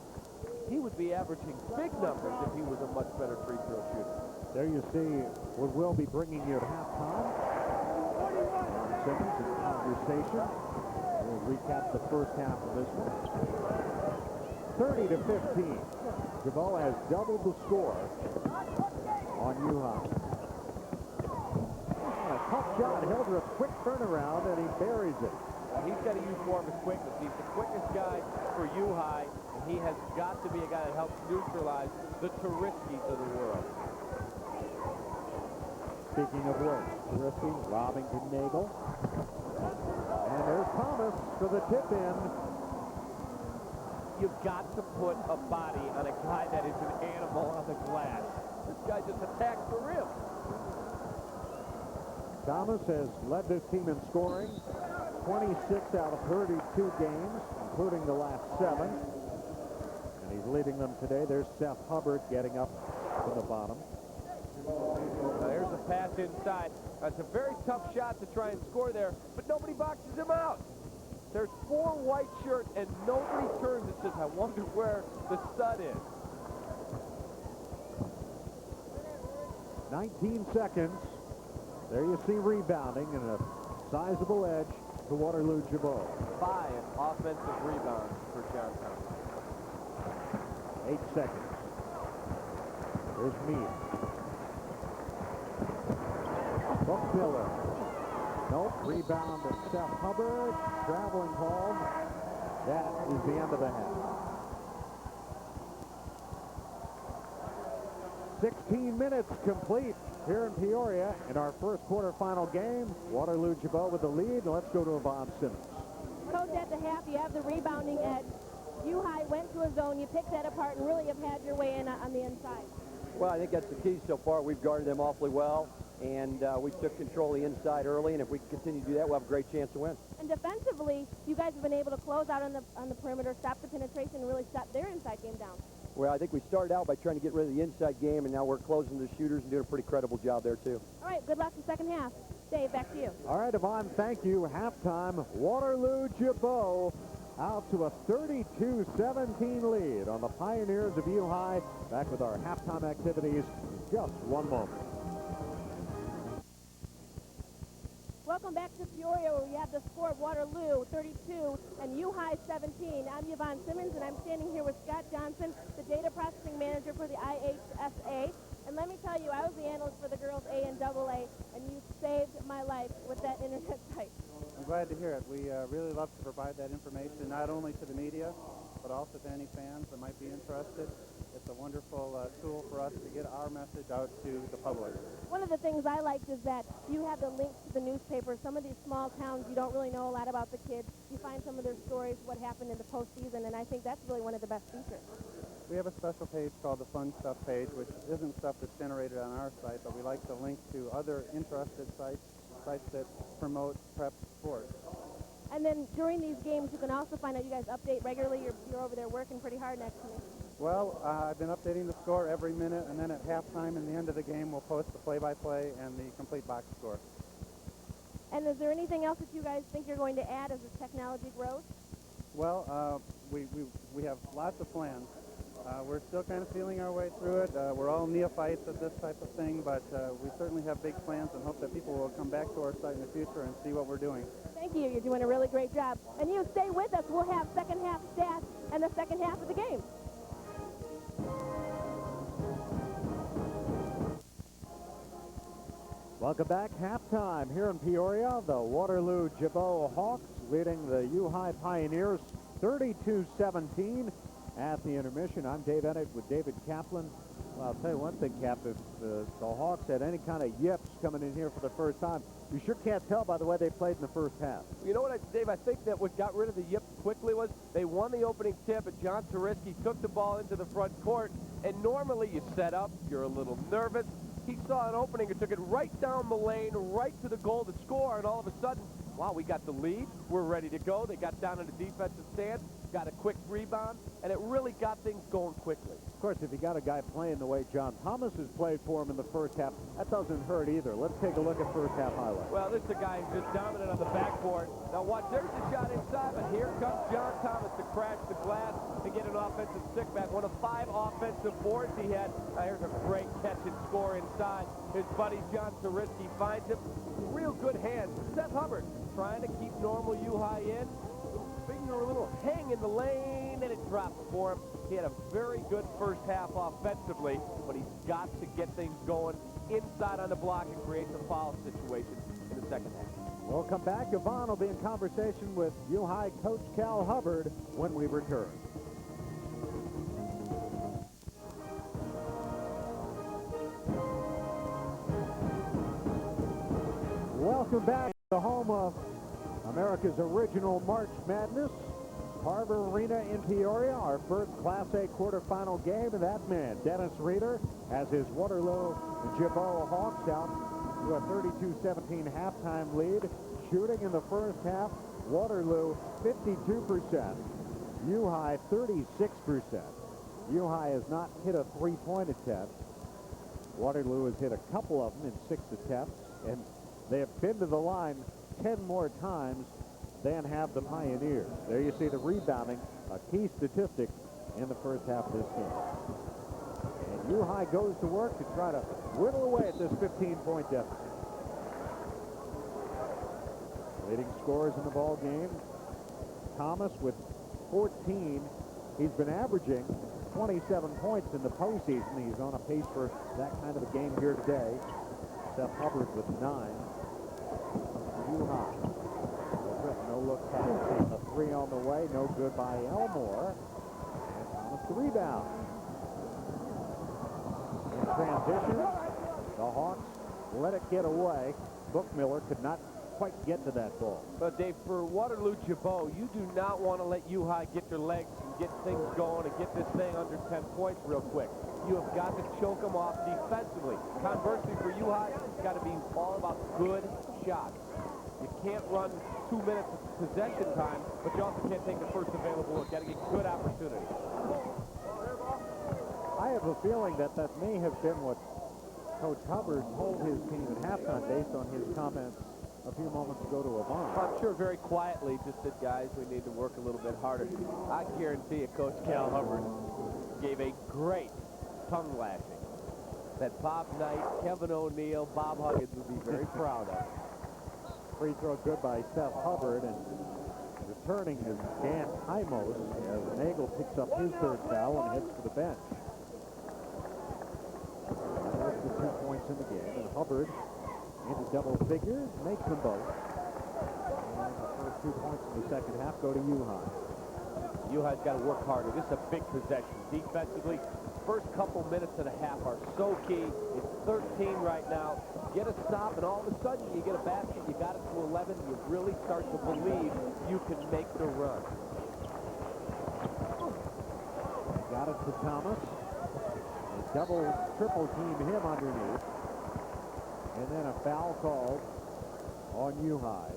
[SPEAKER 3] He would be averaging big numbers if he was a much better free throw shooter.
[SPEAKER 2] There you see what we'll be bringing you at halftime. Simmons in conversation. We'll recap the first half of this one. 30-15. Gibault has doubled the score on U-High. A tough shot. Hildreth, quick turnaround, and he buries it.
[SPEAKER 3] He's got to use more of his quickness. He's the quickest guy for U-High, and he has got to be a guy that helps neutralize the Turiskis of the world.
[SPEAKER 2] Speaking of which, Turiski lobbing to Nagel. And there's Thomas for the tip-in.
[SPEAKER 3] You've got to put a body on a guy that is an animal on the glass. This guy just attacks the rim.
[SPEAKER 2] Thomas has led this team in scoring 26 out of 32 games, including the last 7. And he's leading them today. There's Seth Hubbard getting up to the bottom.
[SPEAKER 3] There's a pass inside. That's a very tough shot to try and score there, but nobody boxes him out. There's 4 white shirts, and nobody turns and says, I wonder where the stud is.
[SPEAKER 2] 19 seconds. There you see rebounding and a sizable edge to Waterloo Gibault.
[SPEAKER 3] 5 offensive rebounds for John Thomas.
[SPEAKER 2] 8 seconds. There's Meade. Bookmiller. Nope. Rebound to Seth Hubbard. Traveling call. That is the end of the half. 16 minutes complete here in Peoria in our first quarterfinal game. Waterloo Gibault with the lead. Let's go to Yvonne Simmons.
[SPEAKER 4] Coach, at the half, you have the rebounding edge. U-High went to a zone. You picked that apart and really have had your way in on the inside.
[SPEAKER 5] Well, I think that's the key so far. We've guarded them awfully well, and we took control of the inside early, and if we can continue to do that, we'll have a great chance to win.
[SPEAKER 4] And defensively, you guys have been able to close out on the perimeter, stop the penetration, and really shut their inside game down.
[SPEAKER 5] Well, I think we started out by trying to get rid of the inside game, and now we're closing the shooters and doing a pretty credible job there, too.
[SPEAKER 4] All right, good luck in the second half. Dave, back to you.
[SPEAKER 2] All right, Yvonne, thank you. Halftime, Waterloo Gibault out to a 32-17 lead on the Pioneers of U-High. Back with our halftime activities in just one moment.
[SPEAKER 4] Welcome back to Peoria, where we have the score of Waterloo 32 and U-High 17. I'm Yvonne Simmons, and I'm standing here with Scott Johnson, the data processing manager for the IHSA. And let me tell you, I was the analyst for the girls A and AA, and you saved my life with that internet site.
[SPEAKER 6] I'm glad to hear it. We really love to provide that information, not only to the media, but also to any fans that might be interested. It's a wonderful tool for us to get our message out to the public.
[SPEAKER 4] One of the things I liked is that you have the links to the newspapers. Some of these small towns, you don't really know a lot about the kids. You find some of their stories, what happened in the postseason, and I think that's really one of the best features.
[SPEAKER 6] We have a special page called the Fun Stuff page, which isn't stuff that's generated on our site, but we like to link to other interested sites that promote prep sports.
[SPEAKER 4] And then during these games, you can also find out you guys update regularly. You're over there working pretty hard next to me.
[SPEAKER 6] Well, I've been updating the score every minute, and then at halftime and the end of the game, we'll post the play-by-play and the complete box score.
[SPEAKER 4] And is there anything else that you guys think you're going to add as this technology grows?
[SPEAKER 6] Well, we have lots of plans. We're still kind of feeling our way through it. We're all neophytes at this type of thing, but we certainly have big plans and hope that people will come back to our site in the future and see what we're doing.
[SPEAKER 4] Thank you. You're doing a really great job. And you stay with us. We'll have second half stats and the second half of the game.
[SPEAKER 2] Welcome back. Halftime here in Peoria. The Waterloo Gibault Hawks leading the U-High Pioneers 32-17 at the intermission. I'm Dave Ennett with David Kaplan. Well, I'll tell you one thing, Cap. If the Hawks had any kind of yips coming in here for the first time, you sure can't tell by the way they played in the first half.
[SPEAKER 3] You know what, Dave? I think that what got rid of the yips quickly was they won the opening tip, and John Turiski took the ball into the front court. And normally you set up, you're a little nervous. He saw an opening and took it right down the lane, right to the goal to score, and all of a sudden, wow, we got the lead. We're ready to go. They got down in the defensive stance, got a quick rebound, and it really got things going quickly.
[SPEAKER 2] Of course, if you got a guy playing the way John Thomas has played for him in the first half, that doesn't hurt either. Let's take a look at first half highlights.
[SPEAKER 3] Well, this is a guy who's just dominant on the backboard. Now watch, there's the shot inside, but here comes John Thomas to crash the glass and get an offensive stick back. One of 5 offensive boards he had. Now here's a great catch and score inside. His buddy John Turiski finds him. Real good hands. Seth Hubbard trying to keep normal U-High in. Finger a little hang in the lane, and it drops for him. He had a very good first half offensively, but he's got to get things going inside on the block and create the foul situation in the second half.
[SPEAKER 2] We'll come back. Yvonne will be in conversation with U-High coach Cal Hubbard when we return. Welcome back to the home of America's original March Madness, Carver Arena in Peoria, our first Class A quarterfinal game, and that man, Dennis Reeder, has his Waterloo Gibault Hawks out to a 32-17 halftime lead. Shooting in the first half, Waterloo 52%, U-High 36%. U-High has not hit a three-point attempt. Waterloo has hit a couple of them in 6 attempts, and they have been to the line 10 more times than have the Pioneers. There you see the rebounding, a key statistic in the first half of this game. And U-High goes to work to try to whittle away at this 15-point deficit. Leading scorers in the ball game, Thomas with 14. He's been averaging 27 points in the postseason. He's on a pace for that kind of a game here today. Seth Hubbard with 9. U-High. No look pass. A three on the way. No good by Elmore. And Thomas the rebound. In transition, the Hawks let it get away. Bookmiller could not quite get to that ball.
[SPEAKER 3] But Dave, for Waterloo Gibault, you do not want to let U-High get their legs and get things going and get this thing under 10 points real quick. You have got to choke them off defensively. Conversely, for U-High, it's got to be all about good shots. You can't run 2 minutes of possession time, but you also can't take the first available look. Got to get good opportunity.
[SPEAKER 2] I have a feeling that may have been what Coach Hubbard told his team at halftime based on his comments a few moments ago to Avant.
[SPEAKER 3] I'm sure very quietly just said, guys, we need to work a little bit harder. I guarantee you Coach Cal Hubbard gave a great tongue lashing that Bob Knight, Kevin O'Neill, Bob Huggins would be very proud of.
[SPEAKER 2] Free throw good by Seth Hubbard, and returning is Dan Hymos as Nagel picks up his third foul and heads to the bench. There's the 2 points in the game, and Hubbard into double figures, makes them both. And the first 2 points in the second half go to U-High.
[SPEAKER 3] U-High's got to work harder. This is a big possession. Defensively, first couple minutes and a half are so key. It's 13 right now. Get a stop, and all of a sudden you get a basket. You got it to 11. You really start to believe you can make the run.
[SPEAKER 2] Got it to Thomas. They double, triple team him underneath. And then a foul called on U-High.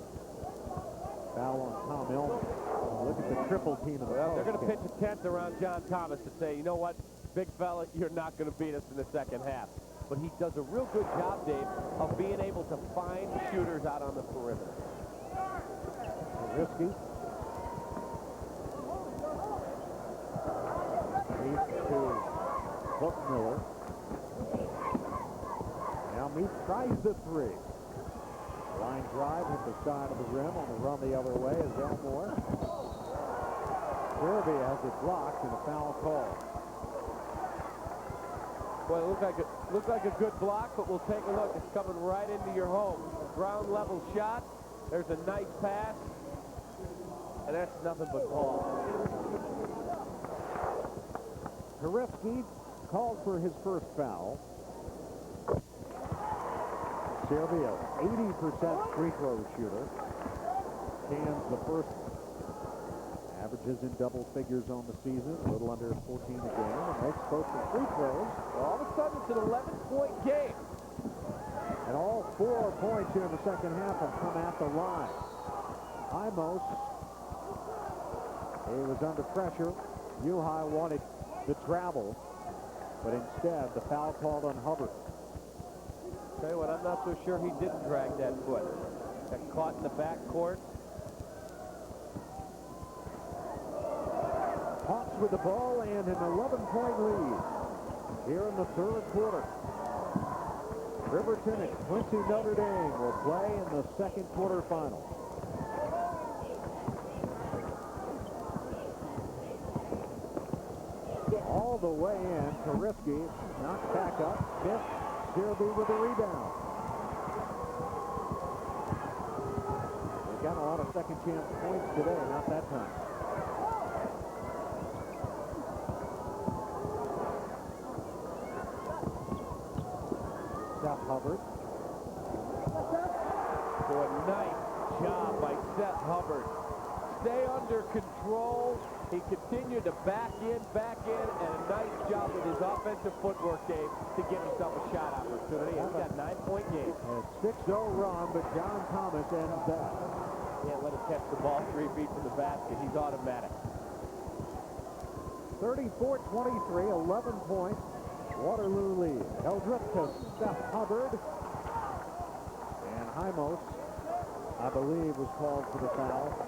[SPEAKER 2] Foul on Tom Elmer. Look at the triple team of the
[SPEAKER 3] Well, they're going to pitch a tent around John Thomas to say, you know what, big fella, you're not going to beat us in the second half. But he does a real good job, Dave, of being able to find shooters out on the perimeter.
[SPEAKER 2] Risky. Meets to Bookmiller. Now Meets tries the three. Line drive hit the side of the rim. On the run the other way is Elmore. Derby has it blocked and a foul call.
[SPEAKER 3] Well, it looked like a good block, but we'll take a look. It's coming right into your home. Ground level shot. There's a nice pass. And that's nothing but ball.
[SPEAKER 2] Karefsky called for his first foul. Serbia, 80% free throw shooter. Cans the first. Averages in double figures on the season, a little under 14 a game, and makes both the free throws.
[SPEAKER 3] All of a sudden, it's an 11-point game.
[SPEAKER 2] And all 4 points here in the second half have come at the line. Hymos, he was under pressure. U-High wanted the travel, but instead the foul called on Hubbard.
[SPEAKER 3] Tell you what, I'm not so sure he didn't drag that foot. Got caught in the backcourt.
[SPEAKER 2] Hawks with the ball and an 11-point lead here in the third quarter. Riverton and Quincy Notre Dame will play in the second quarterfinal. All the way in, Karefsky knocked back up. Fifth, Searby with a rebound. They've got a lot of second chance points today, not that time. Seth Hubbard.
[SPEAKER 3] Boy, nice job by Seth Hubbard. Stay under control, He continued to back in, and a nice job with his offensive footwork, Dave, to get himself a shot opportunity. He's got a 9-point game.
[SPEAKER 2] A 6-0 run, but John Thomas ends that.
[SPEAKER 3] Can't let him catch the ball 3 feet from the basket. He's automatic.
[SPEAKER 2] 34-23, 11 points. Waterloo lead. Eldrip to Steph Hubbard. And Hymos, I believe, was called for the foul.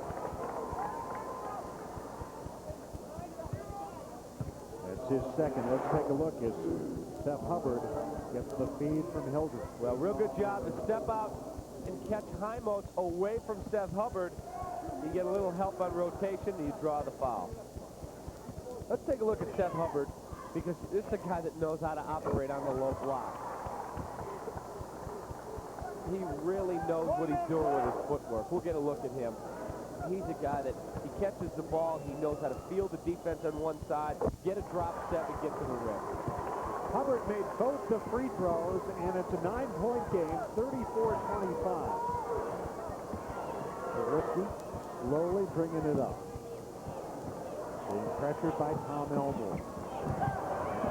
[SPEAKER 2] That's his second. Let's take a look as Steph Hubbard gets the feed from Hildreth.
[SPEAKER 3] Well, real good job to step out and catch Hymos away from Steph Hubbard. You get a little help on rotation, and you draw the foul. Let's take a look at Steph Hubbard, because this is a guy that knows how to operate on the low block. He really knows what he's doing with his footwork. We'll get a look at him. He's a guy that he catches the ball, he knows how to field the defense on one side, get a drop step, and get to the rim.
[SPEAKER 2] Hubbard made both the free throws, and it's a 9-point game, 34-25. Risky slowly bringing it up. Being pressured by Tom Elmore.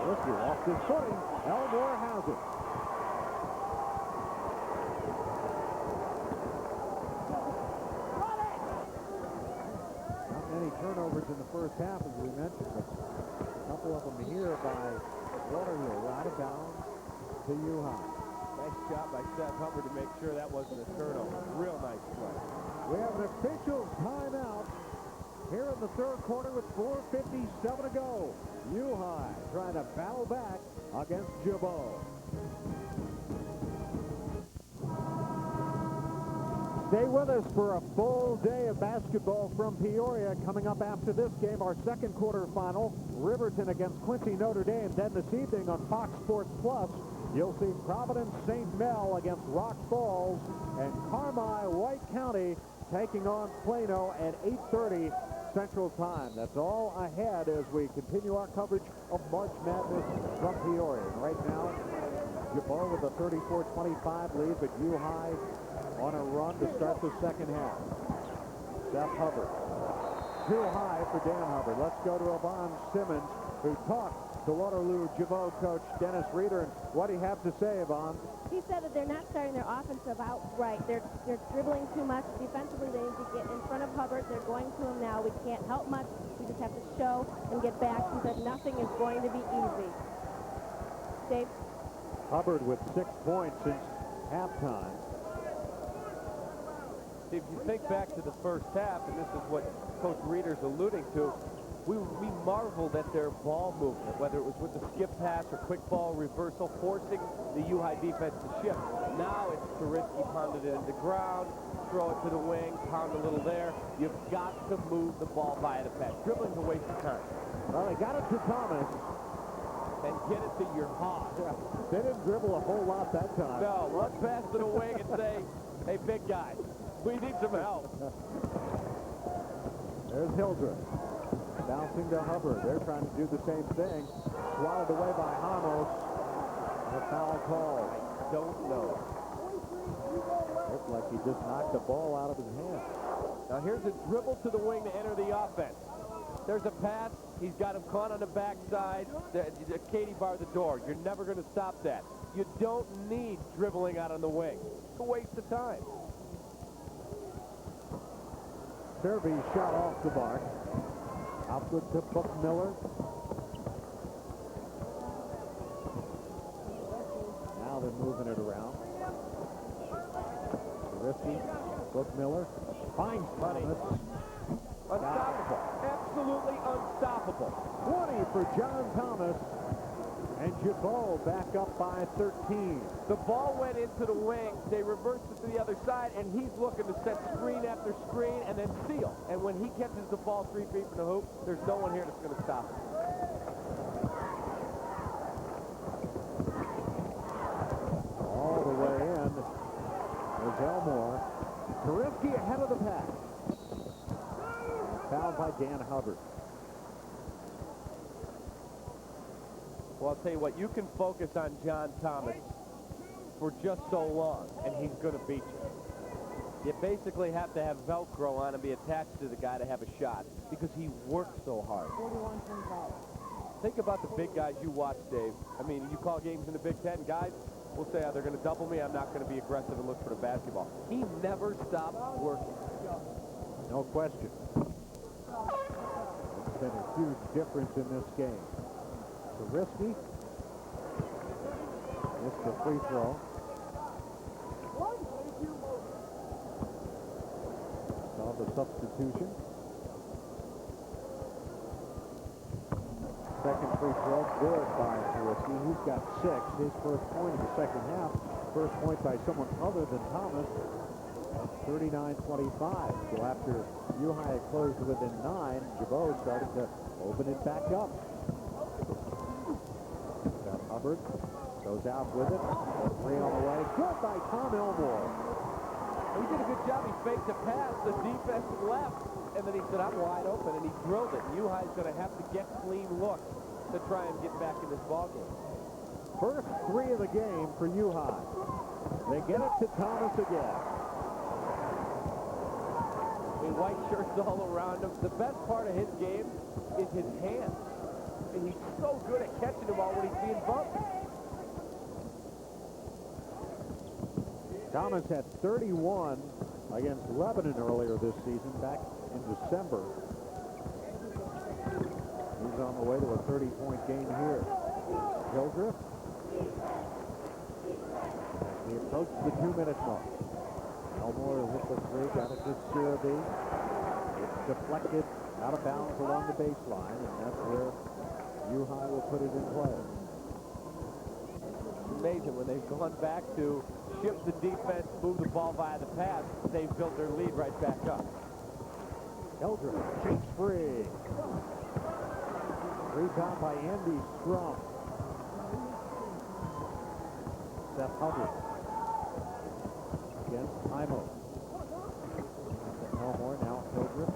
[SPEAKER 2] Risky lost his footing. Elmore has it. Not many turnovers in the first half, as we mentioned, but a couple of them here by Waterloo, out of bounds to U-High.
[SPEAKER 3] Nice job by Steph Hubbard to make sure that wasn't a turnover. Real nice play.
[SPEAKER 2] We have an official timeout here in the third quarter with 4:57 to go. U-High trying to battle back against Gibault. Stay with us for a full day of basketball from Peoria. Coming up after this game, our second quarterfinal, Riverton against Quincy Notre Dame. Then this evening on Fox Sports Plus, you'll see Providence St. Mel against Rock Falls, and Carmi White County taking on Plano at 8:30 Central Time. That's all ahead as we continue our coverage of March Madness from Peoria. And right now, Gibault with a 34-25 lead, but U-High on a run to start the second half. Steph Hubbard. Too high for Dan Hubbard. Let's go to Yvonne Simmons, who talked to Waterloo Gibault coach Dennis Reeder. And what do you have to say, Yvonne?
[SPEAKER 4] He said that they're not starting their offensive out right. They're dribbling too much. Defensively, they need to get in front of Hubbard. They're going to him now. We can't help much. We just have to show and get back. He said nothing is going to be easy. Dave?
[SPEAKER 2] Hubbard with 6 points since halftime.
[SPEAKER 3] If you think back to the first half, and this is what Coach Reeder's alluding to, we marveled at their ball movement, whether it was with the skip pass or quick ball reversal, forcing the U-High defense to shift. Now it's Turisky pounded it into ground, throw it to the wing, pound a little there. You've got to move the ball via the pass. Dribbling's a waste of time.
[SPEAKER 2] Well, they got it to Thomas.
[SPEAKER 3] And get it to your hawk.
[SPEAKER 2] Yeah, they didn't dribble a whole lot that time.
[SPEAKER 3] No, let's pass to the wing and say, hey, big guy, we need some help.
[SPEAKER 2] There's Hildreth. Bouncing to Hubbard. They're trying to do the same thing. Swatted away by Hamos. And a foul call.
[SPEAKER 3] I don't know.
[SPEAKER 2] Looked like he just knocked the ball out of his hand.
[SPEAKER 3] Now here's a dribble to the wing to enter the offense. There's a pass. He's got him caught on the backside. Katie barred the door. You're never going to stop that. You don't need dribbling out on the wing. It's a waste of time.
[SPEAKER 2] Serby shot off the mark. Output to Buckmiller. Now they're moving it around. Risky. Buckmiller finds Thomas.
[SPEAKER 3] Unstoppable. Absolutely unstoppable.
[SPEAKER 2] 20 for John Thomas. And Gibault back up by 13.
[SPEAKER 3] The ball went into the wing. They reversed it to the other side, and he's looking to set screen after screen and then seal. And when he catches the ball 3 feet from the hoop, there's no one here that's going to stop him.
[SPEAKER 2] All the way in is Elmore. Turisky ahead of the pack. Fouled by Dan Hubbard.
[SPEAKER 3] Well, I'll tell you what, you can focus on John Thomas for just so long, and he's going to beat you. You basically have to have Velcro on and be attached to the guy to have a shot because he works so hard.
[SPEAKER 4] 41.5.
[SPEAKER 3] Think about the big guys you watch, Dave. I mean, you call games in the Big Ten, guys will say, oh, they're going to double me. I'm not going to be aggressive and look for the basketball. He never stopped working.
[SPEAKER 2] No question. It's been a huge difference in this game. Risky. Missed the free throw. Saw the substitution. Second free throw, good by Risky. He's got 6. His first point in the second half. First point by someone other than Thomas. 39-25. So after U-High had closed within 9, Gibault started to open it back up. Hubbard goes out with it. 3 on the way. Good by Tom Elmore.
[SPEAKER 3] He did a good job. He faked a pass. The defense left. And then he said, I'm wide open. And he drilled it. U-High's going to have to get clean looks to try and get back in this ballgame.
[SPEAKER 2] First 3 of the game for U-High. They get it to Thomas again.
[SPEAKER 3] White shirts all around him. The best part of his game is his hands. And he's so good at catching the ball when he's being bumped.
[SPEAKER 2] Thomas had 31 against Lebanon earlier this season, back in December. He's on the way to a 30-point game here. Hildreth. He approached the 2-minute mark. Elmore hit the 3, got it to Siraby. It's deflected out of bounds along the baseline, and that's where U-High will put it in play.
[SPEAKER 3] It's amazing when they've gone back to shift the defense, move the ball via the pass, they've built their lead right back up.
[SPEAKER 2] Hildreth shoots free. Rebound by Andy Strum. Seth Hubbard against Imo. Elmore, now Hildreth.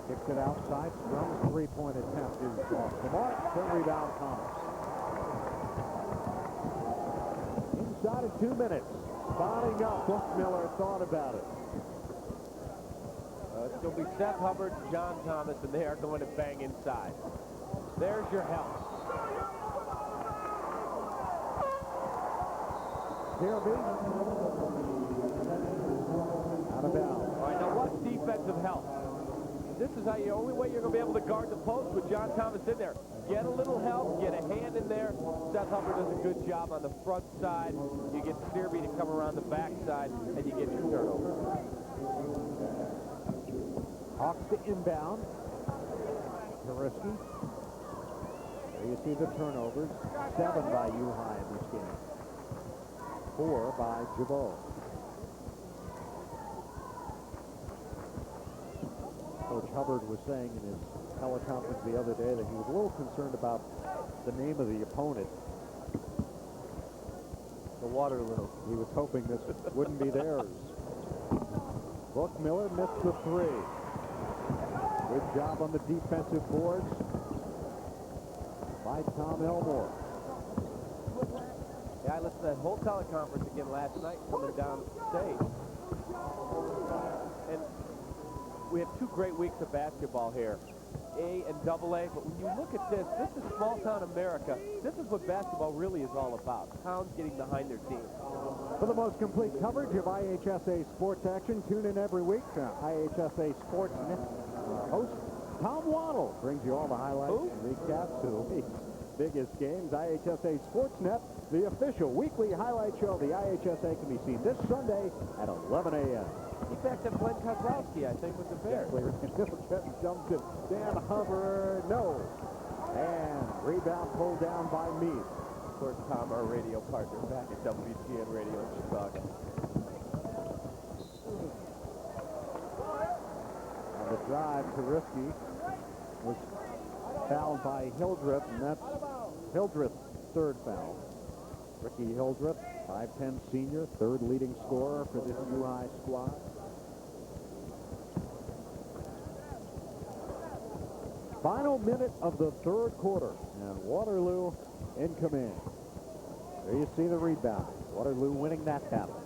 [SPEAKER 2] Kicks it outside. Strum's 3-point attempt is off the mark. The rebound Thomas. Inside of 2 minutes. Spotting up. Buckmiller thought about it.
[SPEAKER 3] It's going to be Seth Hubbard, John Thomas, and they are going to bang inside. There's your help.
[SPEAKER 2] Siraby. Out of bounds.
[SPEAKER 3] All right, now what's defensive help? This is how the only way you're going to be able to guard the post with John Thomas in there. Get a little help, get a hand in there. Seth Hubbard does a good job on the front side. You get Siraby to come around the back side, and you get your turnover.
[SPEAKER 2] Hawks to inbound. Risky. There you see the turnovers. 7 by U-High in this game. 4 by Gibault. Coach Hubbard was saying in his teleconference the other day that he was a little concerned about the name of the opponent.
[SPEAKER 3] The Waterloo.
[SPEAKER 2] He was hoping this wouldn't be theirs. Buckmiller missed the 3. Good job on the defensive boards by Tom Elmore.
[SPEAKER 3] Yeah, I listened to that whole teleconference again last night coming down stage. And we have 2 great weeks of basketball here, A and AA, but when you look at this is small-town America. This is what basketball really is all about, towns getting behind their team.
[SPEAKER 2] For the most complete coverage of IHSA sports action, tune in every week to IHSA Sports Net. Host Tom Waddle brings you all the highlights and recaps of the week's biggest games. IHSA Sportsnet, the official weekly highlight show of the IHSA, can be seen this Sunday at 11 a.m.
[SPEAKER 3] He backed up Glenn Kozlowski, I think, with the Bears.
[SPEAKER 2] Exactly. Jumps it. Dan Hubbard, no. And rebound pulled down by Meade.
[SPEAKER 3] Of course, Tom, our radio partner, back at WGN Radio in Chicago.
[SPEAKER 2] On the drive to Risky was fouled by Hildreth, and that's Hildreth's 3rd foul. Ricky Hildreth, 5'10" senior, 3rd leading scorer for this UI squad. Final minute of the 3rd quarter, and Waterloo in command. There you see the rebound. Waterloo winning that battle.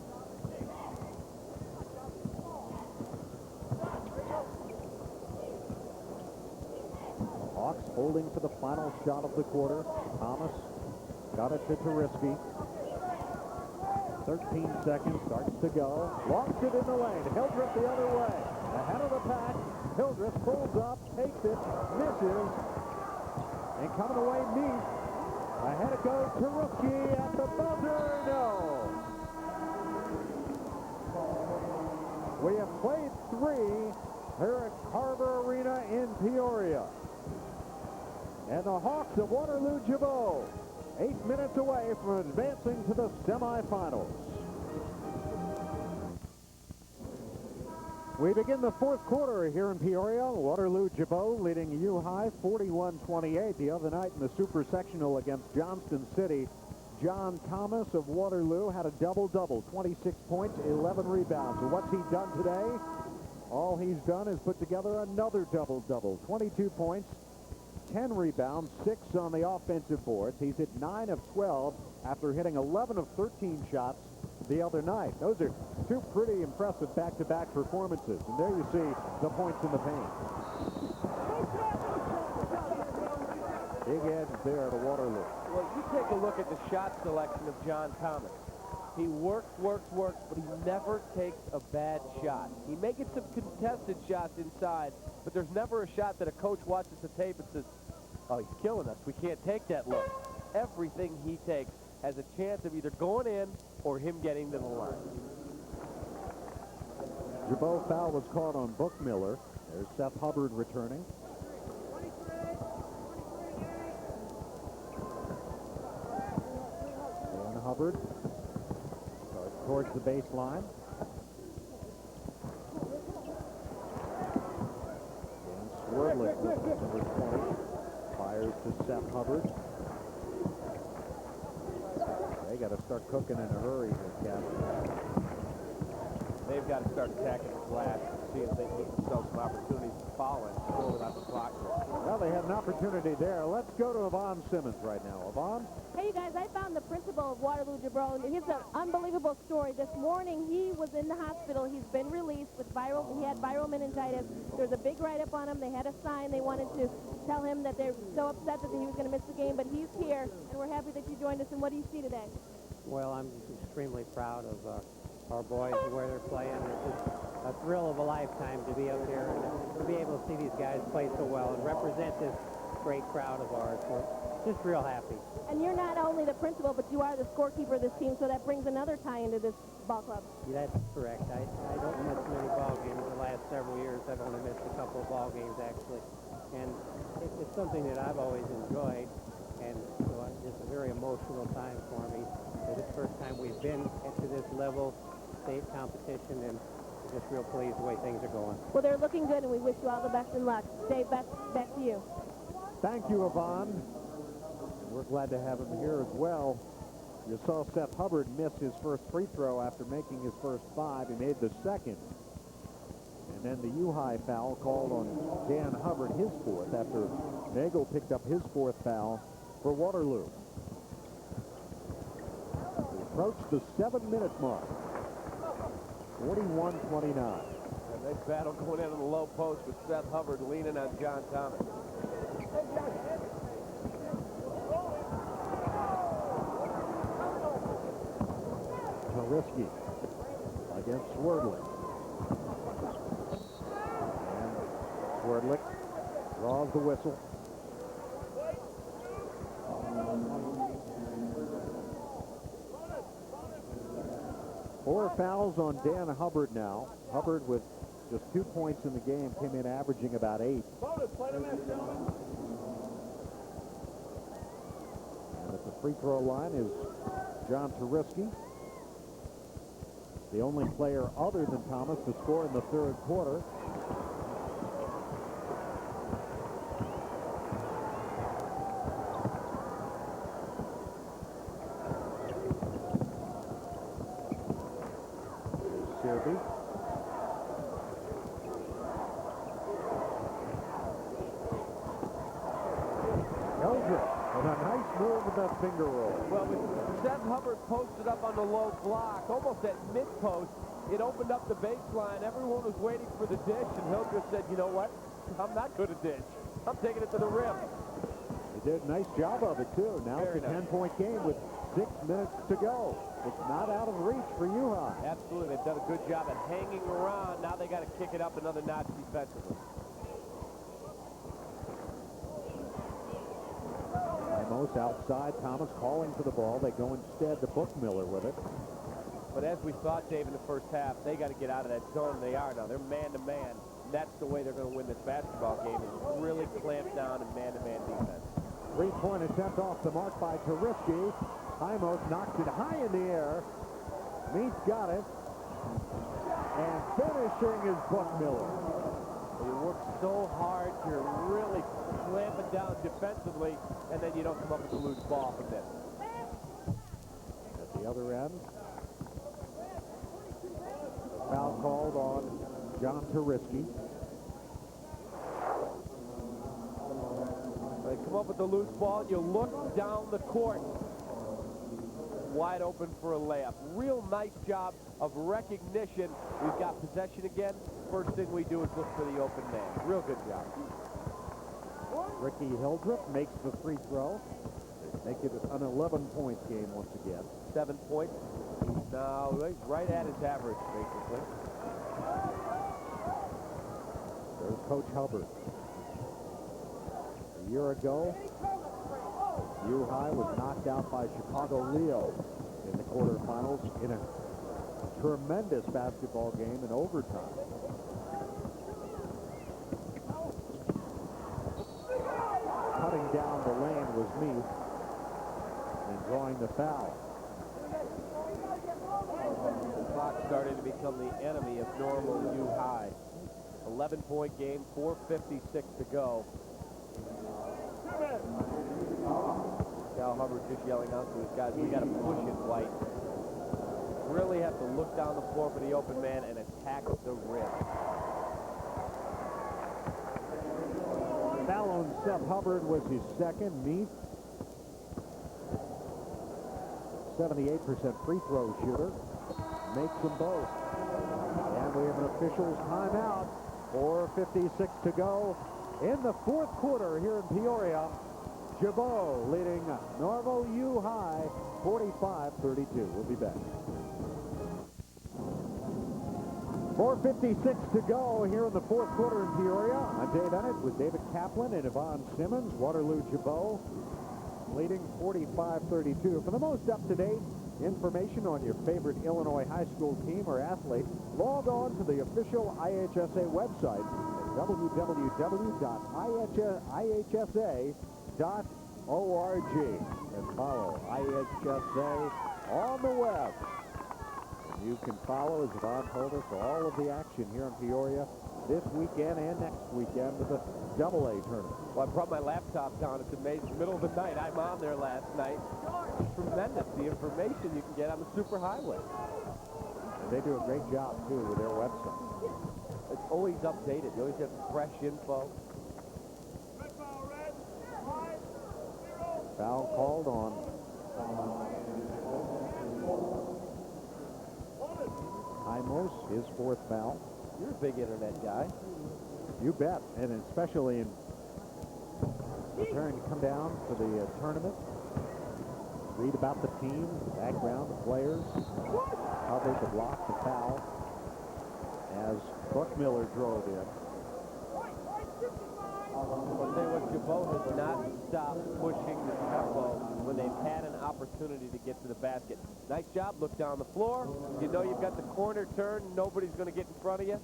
[SPEAKER 2] Hawks holding for the final shot of the quarter. Thomas got it to Turiski. 13 seconds, starts to go. Launches it in the lane. Hildreth the other way. Ahead of the pack. Hildreth pulls up, takes it, misses. And coming away, Meese. Ahead it goes. Turiski at the buzzer. No. We have played 3 here at Carver Arena in Peoria. And the Hawks of Waterloo Gibault 8 minutes away from advancing to the semifinals. We begin the 4th quarter here in Peoria. Waterloo Gibault leading U-High 41-28. The other night in the Super Sectional against Johnston City, John Thomas of Waterloo had a double-double, 26 points, 11 rebounds. And what's he done today? All he's done is put together another double-double, 22 points, 10 rebounds, 6 on the offensive boards. He's hit 9 of 12 after hitting 11 of 13 shots the other night. Those are 2 pretty impressive back-to-back performances. And there you see the points in the paint. Big edge there to Waterloo.
[SPEAKER 3] Well, you take a look at the shot selection of John Thomas. He works, but he never takes a bad shot. He may get some contested shots inside, but there's never a shot that a coach watches the tape and says, oh, he's killing us. We can't take that look. Everything he takes has a chance of either going in or him getting to the line.
[SPEAKER 2] Gibault foul was caught on Bookmiller. There's Seth Hubbard returning. Dan Hubbard starts towards the baseline. Dan Swerdlick with number 20. Fires to Seth Hubbard. They got to start cooking in a hurry here, Captain.
[SPEAKER 3] They've got to start attacking the glass and see if they get themselves some opportunities to foul and score without the clock.
[SPEAKER 2] Well, they had an opportunity there. Let's go to Yvonne Simmons right now. Yvonne?
[SPEAKER 4] Hey, you guys, I found the principal of Waterloo Gibault, and it's an unbelievable story. This morning, he was in the hospital. He's been released with he had viral meningitis. There's a big write-up on him. They had a sign. They wanted to tell him that they're so upset that he was going to miss the game, but he's here, and we're happy that you joined us. And what do you see today?
[SPEAKER 8] Well, I'm extremely proud of our boys and where they're playing. It's a thrill of a lifetime to be out there and to be able to see these guys play so well and represent this great crowd of ours. We're just real happy.
[SPEAKER 4] And you're not only the principal, but you are the scorekeeper of this team, so that brings another tie into this ball club.
[SPEAKER 8] Yeah, that's correct. I don't miss many ball games the last several years. I've only missed a couple of ball games, actually. And it's something that I've always enjoyed, and so it's a very emotional time for me. It's the first time we've been to this level state competition, and just real pleased the way things are going.
[SPEAKER 4] Well, they're looking good, and we wish you all the best and luck. Dave, back to you.
[SPEAKER 2] Thank you, Yvonne. We're glad to have him here as well. You saw Seth Hubbard miss his first free throw after making his first 5. He made the second. And then the U-High foul called on Dan Hubbard, his 4th, after Nagel picked up his 4th foul for Waterloo. We approach the 7-minute mark. 41-29.
[SPEAKER 3] And they battle going in on the low post with Seth Hubbard leaning on John Thomas.
[SPEAKER 2] Turiski against Swerdlick. And Swerdlick draws the whistle. Four fouls on Dan Hubbard now. Hubbard with just 2 points in the game came in averaging about 8. And at the free throw line is John Turiski, the only player other than Thomas to score in the 3rd quarter. Serby. Hildreth with a nice move with that finger roll.
[SPEAKER 3] Well, with Seth Hubbard posted up on the low block, almost at mid-post, it opened up the baseline. Everyone was waiting for the dish, and Hildreth said, you know what? I'm not going to dish. I'm taking it to the rim.
[SPEAKER 2] He did a nice job of it, too. Now
[SPEAKER 3] Very
[SPEAKER 2] it's a
[SPEAKER 3] nice.
[SPEAKER 2] 10-point game with 6 minutes to go. It's not out of reach for U-High.
[SPEAKER 3] Absolutely. They've done a good job at hanging around. Now they got to kick it up another notch defensively.
[SPEAKER 2] Amos outside. Thomas calling for the ball. They go instead to Bookmiller with it.
[SPEAKER 3] But as we thought, Dave, in the first half, they got to get out of that zone. They are now. They're man-to-man. That's the way they're going to win this basketball game, is really clamp down in man-to-man defense.
[SPEAKER 2] 3-point attempt off the mark by Tariski. Amos knocks it high in the air. Meath got it. And finishing is Bookmiller.
[SPEAKER 3] You work so hard to really clamp it down defensively, and then you don't come up with a loose ball from this.
[SPEAKER 2] At the other end, foul called on John Tariski.
[SPEAKER 3] They come up with the loose ball, you look down the court, wide open for a layup. Real nice job of recognition. We've got possession again. First thing we do is look for the open man. Real good job.
[SPEAKER 2] Ricky Hildreth makes the free throw. Make it an 11-point game once again.
[SPEAKER 3] 7 points. Now he's right at his average, basically.
[SPEAKER 2] There's Coach Hubbard. A year ago, U-High was knocked out by Chicago Leo in the quarterfinals in a tremendous basketball game in overtime. Cutting down the lane was Meath and drawing the foul.
[SPEAKER 3] The clock started to become the enemy of normal U-High. 11-point game, 4:56 to go. Cal Hubbard just yelling out to his guys, we got to push it, White. Really have to look down the floor for the open man and attack the rim.
[SPEAKER 2] Foul on Seth Hubbard was his second. Meath, 78% free throw shooter, makes them both. And we have an official's timeout. 4:56 to go in the fourth quarter here in Peoria. Gibault leading Normal U-High 45-32. We'll be back. 4:56 to go here in the fourth quarter in Peoria. I'm Dave Ennett with David Kaplan and Yvonne Simmons. Waterloo Gibault leading 45-32. For the most up-to-date information on your favorite Illinois high school team or athlete, log on to the official IHSA website at www.ihsa.org and follow IHSA on the web. And you can follow, as Yvonne told us, all of the action here in Peoria this weekend and next weekend with the AA tournament.
[SPEAKER 3] Well, I brought my laptop down. It's amazing. Middle of the night. I'm on there last night. It's tremendous, the information you can get on the superhighway.
[SPEAKER 2] And they do a great job, too, with their website.
[SPEAKER 3] It's always updated. You always have fresh info.
[SPEAKER 2] Foul called on Amos, his fourth foul.
[SPEAKER 3] You're a big internet guy.
[SPEAKER 2] You bet, and especially in preparing to come down for the tournament. Read about the team, the background, the players, how they could block the foul as Buckmiller drove in.
[SPEAKER 3] I'll tell you what, Gibault has not stopped pushing the tempo when they've had an opportunity to get to the basket. Nice job. Look down the floor. You know you've got the corner turn. Nobody's going to get in front of you.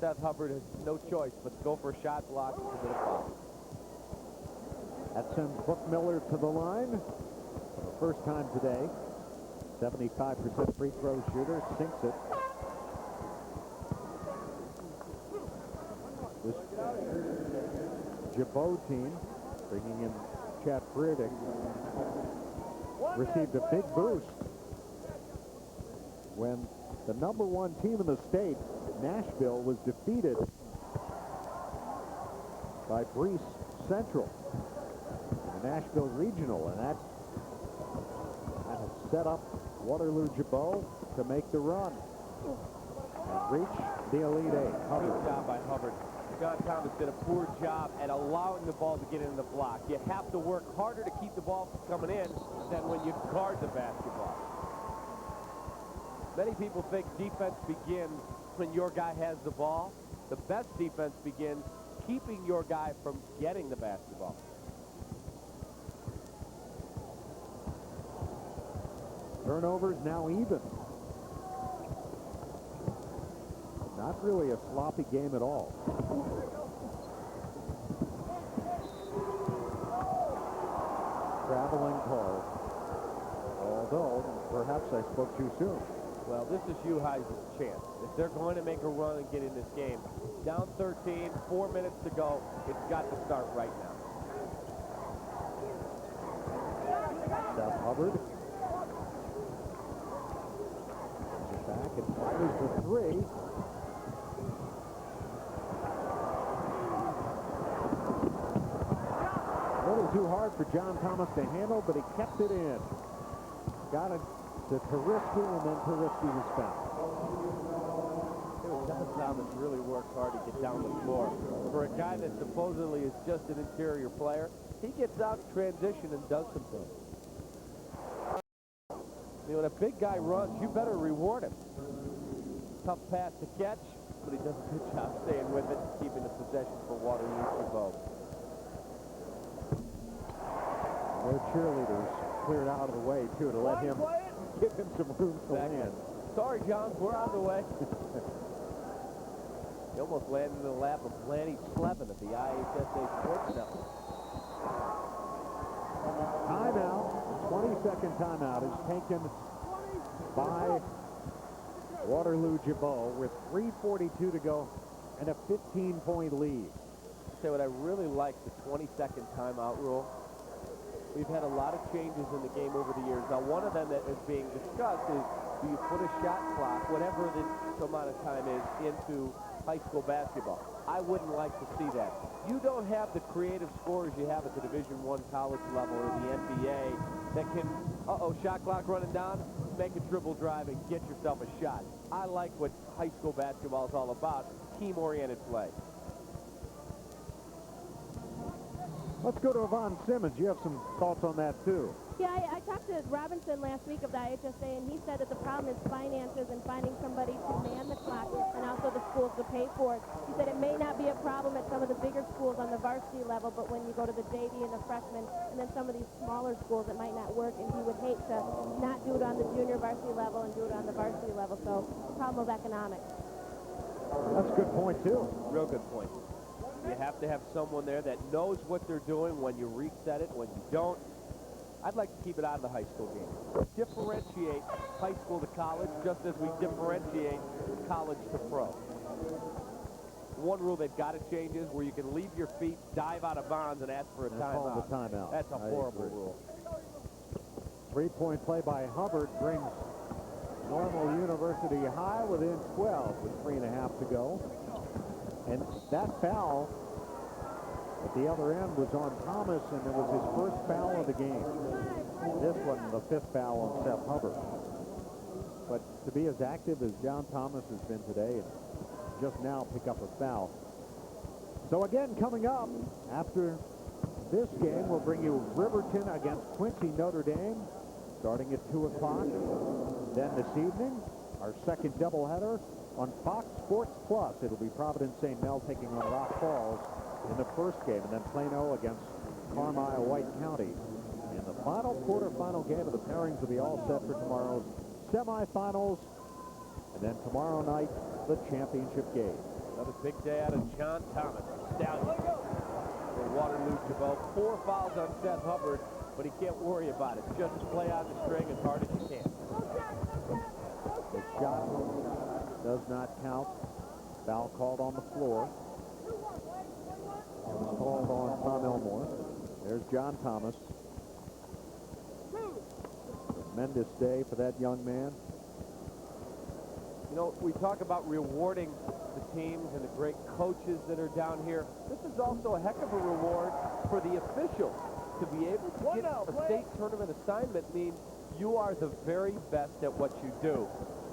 [SPEAKER 3] Seth Hubbard has no choice but to go for a shot block and commit a foul.
[SPEAKER 2] That sends Buckmiller to the line for the first time today. 75% free throw shooter, sinks it. This Gibault team, bringing in Chad Friedrich, received a big boost when the #1 team in the state, Nashville, was defeated by Breese Central in the Nashville Regional, and that has set up Waterloo Gibault to make the run and reach the Elite Eight.
[SPEAKER 3] Good job by Hubbard. John Thomas did a poor job at allowing the ball to get in the block. You have to work harder to keep the ball from coming in than when you guard the basketball. Many people think defense begins when your guy has the ball. The best defense begins keeping your guy from getting the basketball.
[SPEAKER 2] Turnovers now even. Not really a sloppy game at all. Traveling call. Although, perhaps I spoke too soon.
[SPEAKER 3] Well, this is IHSA's chance. If they're going to make a run and get in this game, down 13, 4 minutes to go, it's got to start right now.
[SPEAKER 2] Seth Hubbard. Back and fires the three. A little too hard for John Thomas to handle, but he kept it in. Got it to Tariski, and then Tariski was fouled.
[SPEAKER 3] John Thomas really worked hard to get down the floor. For a guy that supposedly is just an interior player, he gets out in transition and does some things. You know, when a big guy runs, you better reward him. Tough pass to catch, but he does a good job staying with it, keeping the possession for Waterloo Gibault.
[SPEAKER 2] Their cheerleaders cleared out of the way, too, to let him give him some room to land.
[SPEAKER 3] Sorry, John, we're on the way. He almost landed in the lap of Lanny Slevin at the IHSA Sports Network.
[SPEAKER 2] Timeout, 20-second timeout is taken by Waterloo Gibault with 3:42 to go and a 15-point lead.
[SPEAKER 3] Say what I really like the 20-second timeout rule. We've had a lot of changes in the game over the years. Now, one of them that is being discussed is, do you put a shot clock, whatever the amount of time is, into high school basketball? I wouldn't like to see that. You don't have the creative scorers you have at the Division I college level or the NBA that can, shot clock running down, make a dribble drive and get yourself a shot. I like what high school basketball is all about, team-oriented play.
[SPEAKER 2] Let's go to Yvonne Simmons. You have some thoughts on that, too.
[SPEAKER 4] Yeah, I talked to Robinson last week of the IHSA, and he said that the problem is finances and finding somebody to man the clock and also the schools to pay for it. He said it may not be a problem at some of the bigger schools on the varsity level, but when you go to the JV and the freshmen and then some of these smaller schools, it might not work, and he would hate to not do it on the junior varsity level and do it on the varsity level. So, problem of economics.
[SPEAKER 2] That's a good point, too.
[SPEAKER 3] Real good point. You have to have someone there that knows what they're doing when you reset it, when you don't. I'd like to keep it out of the high school game. Differentiate high school to college just as we differentiate college to pro. One rule they've got to change is where you can leave your feet, dive out of bounds, and ask for a timeout.
[SPEAKER 2] Timeout.
[SPEAKER 3] That's a horrible rule.
[SPEAKER 2] Three-point play by Hubbard brings Normal University high within 12 with 3.5 to go. And that foul at the other end was on Thomas, and it was his first foul of the game. This one, the 5th foul on Seth Hubbard. But to be as active as John Thomas has been today and just now pick up a foul. So again, coming up after this game, we'll bring you Riverton against Quincy Notre Dame starting at 2 o'clock. Then this evening, our second doubleheader on Fox Sports Plus. It'll be Providence St. Mel taking on Rock Falls in the first game, and then Plano against Carmile White County. And the final quarterfinal game of the pairings will be all set for tomorrow's semifinals. And then tomorrow night, the championship game.
[SPEAKER 3] Another big day out of John Thomas, stallion for Waterloo Gibault. 4 fouls on Seth Hubbard, but he can't worry about it. Just play on the string as hard as you can.
[SPEAKER 2] The shot does not count. Foul called on the floor. It was called on Tom Elmore. There's John Thomas. Tremendous day for that young man.
[SPEAKER 3] You know, we talk about rewarding the teams and the great coaches that are down here. This is also a heck of a reward for the officials. To be able to get a state tournament assignment means you are the very best at what you do.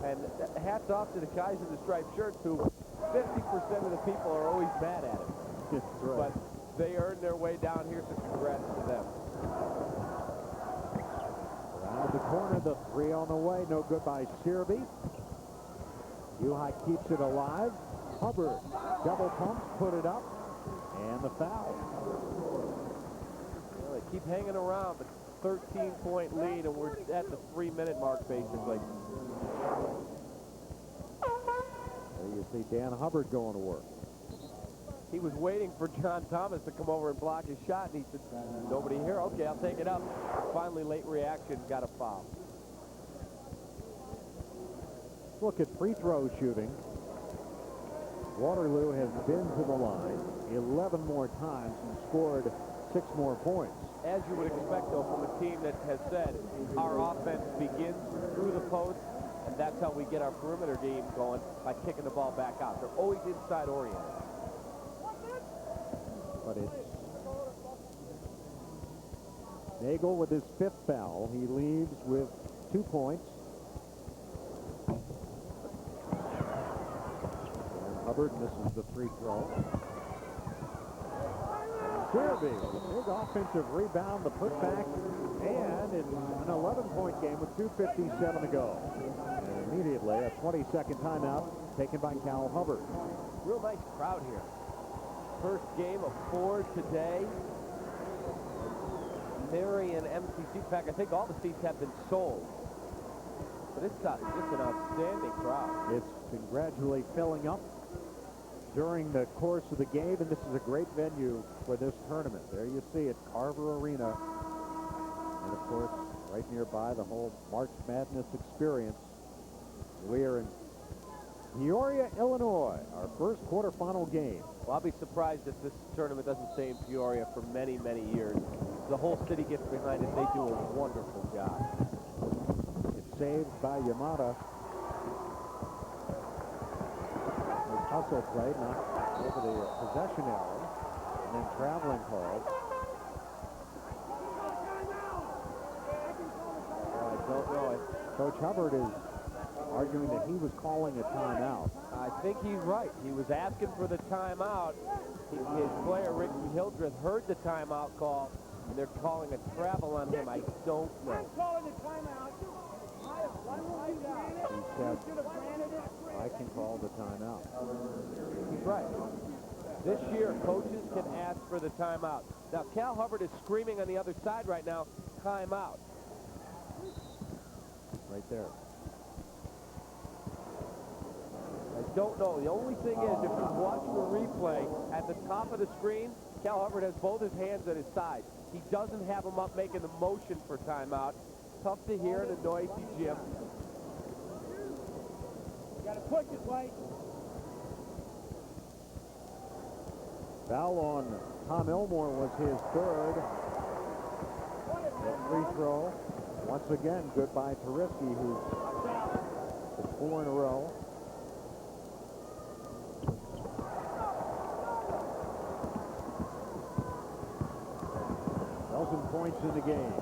[SPEAKER 3] And hats off to the guys in the striped shirts who 50% of the people are always mad at him.
[SPEAKER 2] That's right.
[SPEAKER 3] But they earned their way down here, so congrats to them.
[SPEAKER 2] Around the corner, the three on the way. No good by Searby. U-High keeps it alive. Hubbard double pumps, put it up, and the foul.
[SPEAKER 3] Well, they keep hanging around, but 13-point lead, and we're at the 3-minute mark, basically.
[SPEAKER 2] There you see Dan Hubbard going to work.
[SPEAKER 3] He was waiting for John Thomas to come over and block his shot, and he said, nobody here. Okay, I'll take it up. Finally, late reaction, got a foul.
[SPEAKER 2] Look at free throw shooting. Waterloo has been to the line 11 more times and scored 6 more points.
[SPEAKER 3] As you would expect, though, from a team that has said our offense begins through the post, and that's how we get our perimeter game going, by kicking the ball back out. They're always inside oriented.
[SPEAKER 2] But it's Nagel with his 5th foul. He leaves with 2 points. And Hubbard misses the free throw. Searby, big offensive rebound, the putback, and it's an 11-point game with 2:57 to go. And immediately a 20-second timeout taken by Cal Hubbard.
[SPEAKER 3] Real nice crowd here. First game of 4 today. Marion empty seat pack. I think all the seats have been sold. But it's just an outstanding crowd.
[SPEAKER 2] It's been gradually filling up during the course of the game, and this is a great venue for this tournament. There you see it, Carver Arena. And of course, right nearby, the whole March Madness experience. We are in Peoria, Illinois, our first quarterfinal game.
[SPEAKER 3] Well, I'll be surprised if this tournament doesn't stay in Peoria for many, many years. The whole city gets behind it. They do a wonderful job.
[SPEAKER 2] It's saved by Yamada. The hustle play, not over the possession arrow, and then traveling calls.
[SPEAKER 3] I don't know.
[SPEAKER 2] Coach Hubbard is arguing that he was calling a timeout.
[SPEAKER 3] I think he's right. He was asking for the timeout. His player, Ricky Hildreth, heard the timeout call, and they're calling a travel on him. I don't know.
[SPEAKER 2] He said, I can call the timeout.
[SPEAKER 3] He's right. This year, coaches can ask for the timeout. Now, Cal Hubbard is screaming on the other side right now, timeout.
[SPEAKER 2] Right there.
[SPEAKER 3] I don't know. The only thing is, if you watch the replay, at the top of the screen, Cal Hubbard has both his hands at his side. He doesn't have them up making the motion for timeout. Tough to hear in a noisy gym. You got to push it, White.
[SPEAKER 2] Foul on Tom Elmore was his 3rd. That free throw, once again, good by Tariski, who's 4 in a row. Points in the game.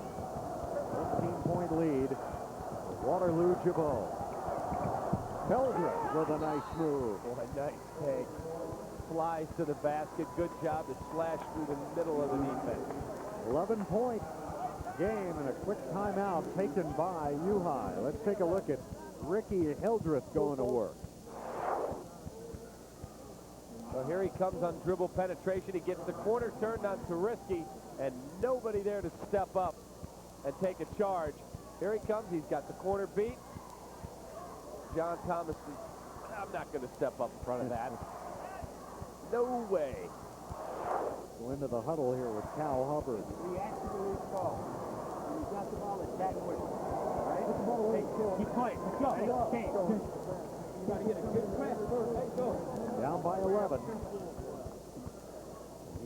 [SPEAKER 2] 13-point lead. Waterloo Gibault. Hildreth with a nice move.
[SPEAKER 3] Oh, a nice take. Flies to the basket. Good job to slash through the middle of the defense.
[SPEAKER 2] 11-point game and a quick timeout taken by U-High. Let's take a look at Ricky Hildreth going to work.
[SPEAKER 3] So here he comes on dribble penetration. He gets the corner turned on Tariski, and nobody there to step up and take a charge. Here he comes. He's got the corner beat. John Thomas is, I'm not going to step up in front of that. No way.
[SPEAKER 2] Go into the huddle here with Cal Hubbard.
[SPEAKER 8] React to the loose ball. When you got the ball, attack quickly. All right? Put the ball away. Keep playing. Let's go. Okay. You got to get a good press first. Let's go.
[SPEAKER 2] Down by 11.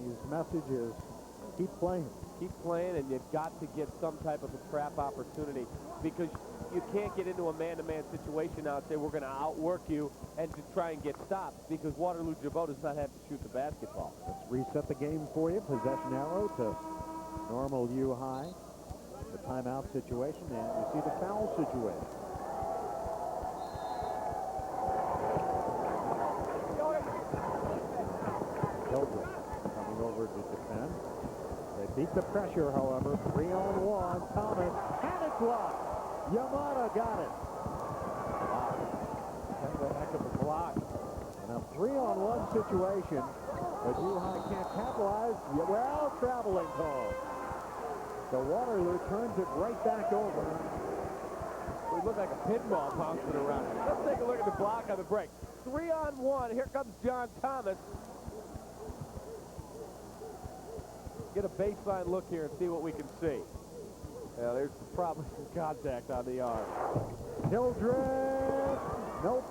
[SPEAKER 2] His message is keep playing.
[SPEAKER 3] Keep playing, and you've got to get some type of a trap opportunity, because you can't get into a man-to-man situation now and say we're going to outwork you and to try and get stops, because Waterloo Gibault does not have to shoot the basketball.
[SPEAKER 2] Let's reset the game for you. Possession arrow to normal U-High. The timeout situation, and you see the foul situation. Beat the pressure, however. 3-on-1. Thomas had it blocked. Yamada got it.
[SPEAKER 3] Wow. That's a heck of a block.
[SPEAKER 2] In a 3-on-1 situation, but U-High can't capitalize. Well, traveling call. So Waterloo turns it right back over.
[SPEAKER 3] We look like a pinball bouncing around. Let's take a look at the block on the break. 3-on-1. Here comes John Thomas. Get a baseline look here and see what we can see. Yeah, there's probably some contact on the arm.
[SPEAKER 2] Hildreth. Nope.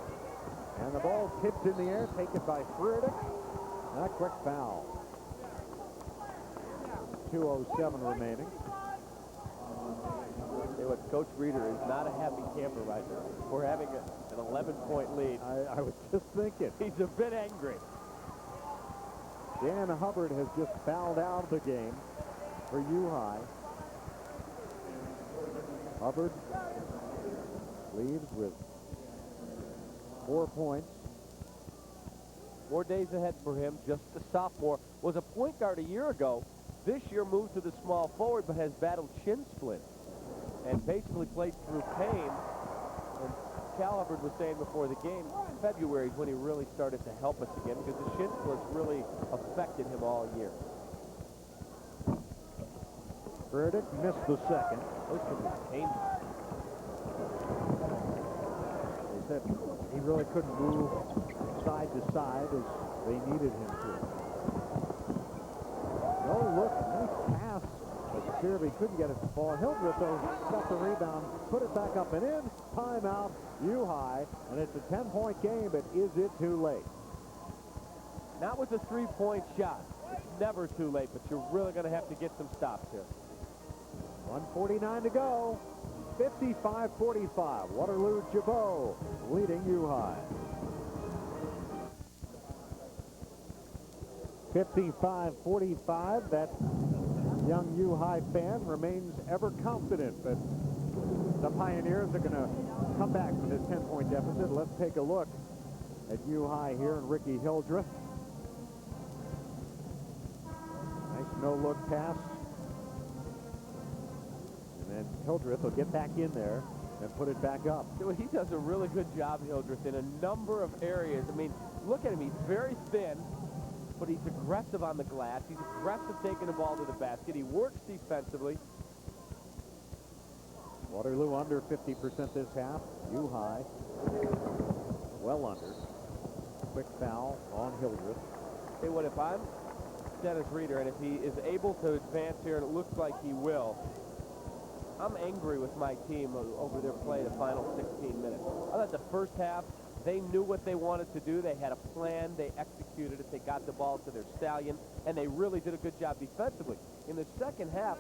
[SPEAKER 2] And the ball tipped in the air, taken by Friedrich. And a quick foul. 2:07 remaining.
[SPEAKER 3] Hey, what Coach Reeder is not a happy camper right now. We're having an 11-point lead.
[SPEAKER 2] I was just thinking.
[SPEAKER 3] He's a bit angry.
[SPEAKER 2] Dan Hubbard has just fouled out of the game for U-High. Hubbard leaves with 4 points.
[SPEAKER 3] More days ahead for him. Just a sophomore. Was a point guard a year ago. This year moved to the small forward, but has battled shin splints and basically played through pain. And Cal Hubbard was saying before the game, February is when he really started to help us again because the shin splints really affected him all year.
[SPEAKER 2] Burdick missed the second.
[SPEAKER 3] Those can be painful.
[SPEAKER 2] They said he really couldn't move side to side as they needed him to. No look, nice pass, but Sherby couldn't get it to fall. Hildreth, though, got the rebound, put it back up and in. Timeout, U-High, and it's a 10-point game, but is it too late?
[SPEAKER 3] Not with a three-point shot. It's never too late, but you're really going to have to get some stops here.
[SPEAKER 2] 1:49 to go. 55-45. Waterloo Gibault leading U-High. 55-45. That young U-High fan remains ever confident, but the Pioneers are going to come back from this 10-point deficit. Let's take a look at U-High here and Ricky Hildreth. Nice no-look pass. And then Hildreth will get back in there and put it back up.
[SPEAKER 3] He does a really good job, Hildreth, in a number of areas. I mean, look at him. He's very thin, but he's aggressive on the glass. He's aggressive taking the ball to the basket. He works defensively.
[SPEAKER 2] Waterloo under 50% this half. U-High well under. Quick foul on Hildreth.
[SPEAKER 3] Hey, what if I'm Dennis Reeder, and if he is able to advance here, and it looks like he will, I'm angry with my team over their play the final 16 minutes. I thought the first half, they knew what they wanted to do. They had a plan. They executed it. They got the ball to their stallion, and they really did a good job defensively. In the second half,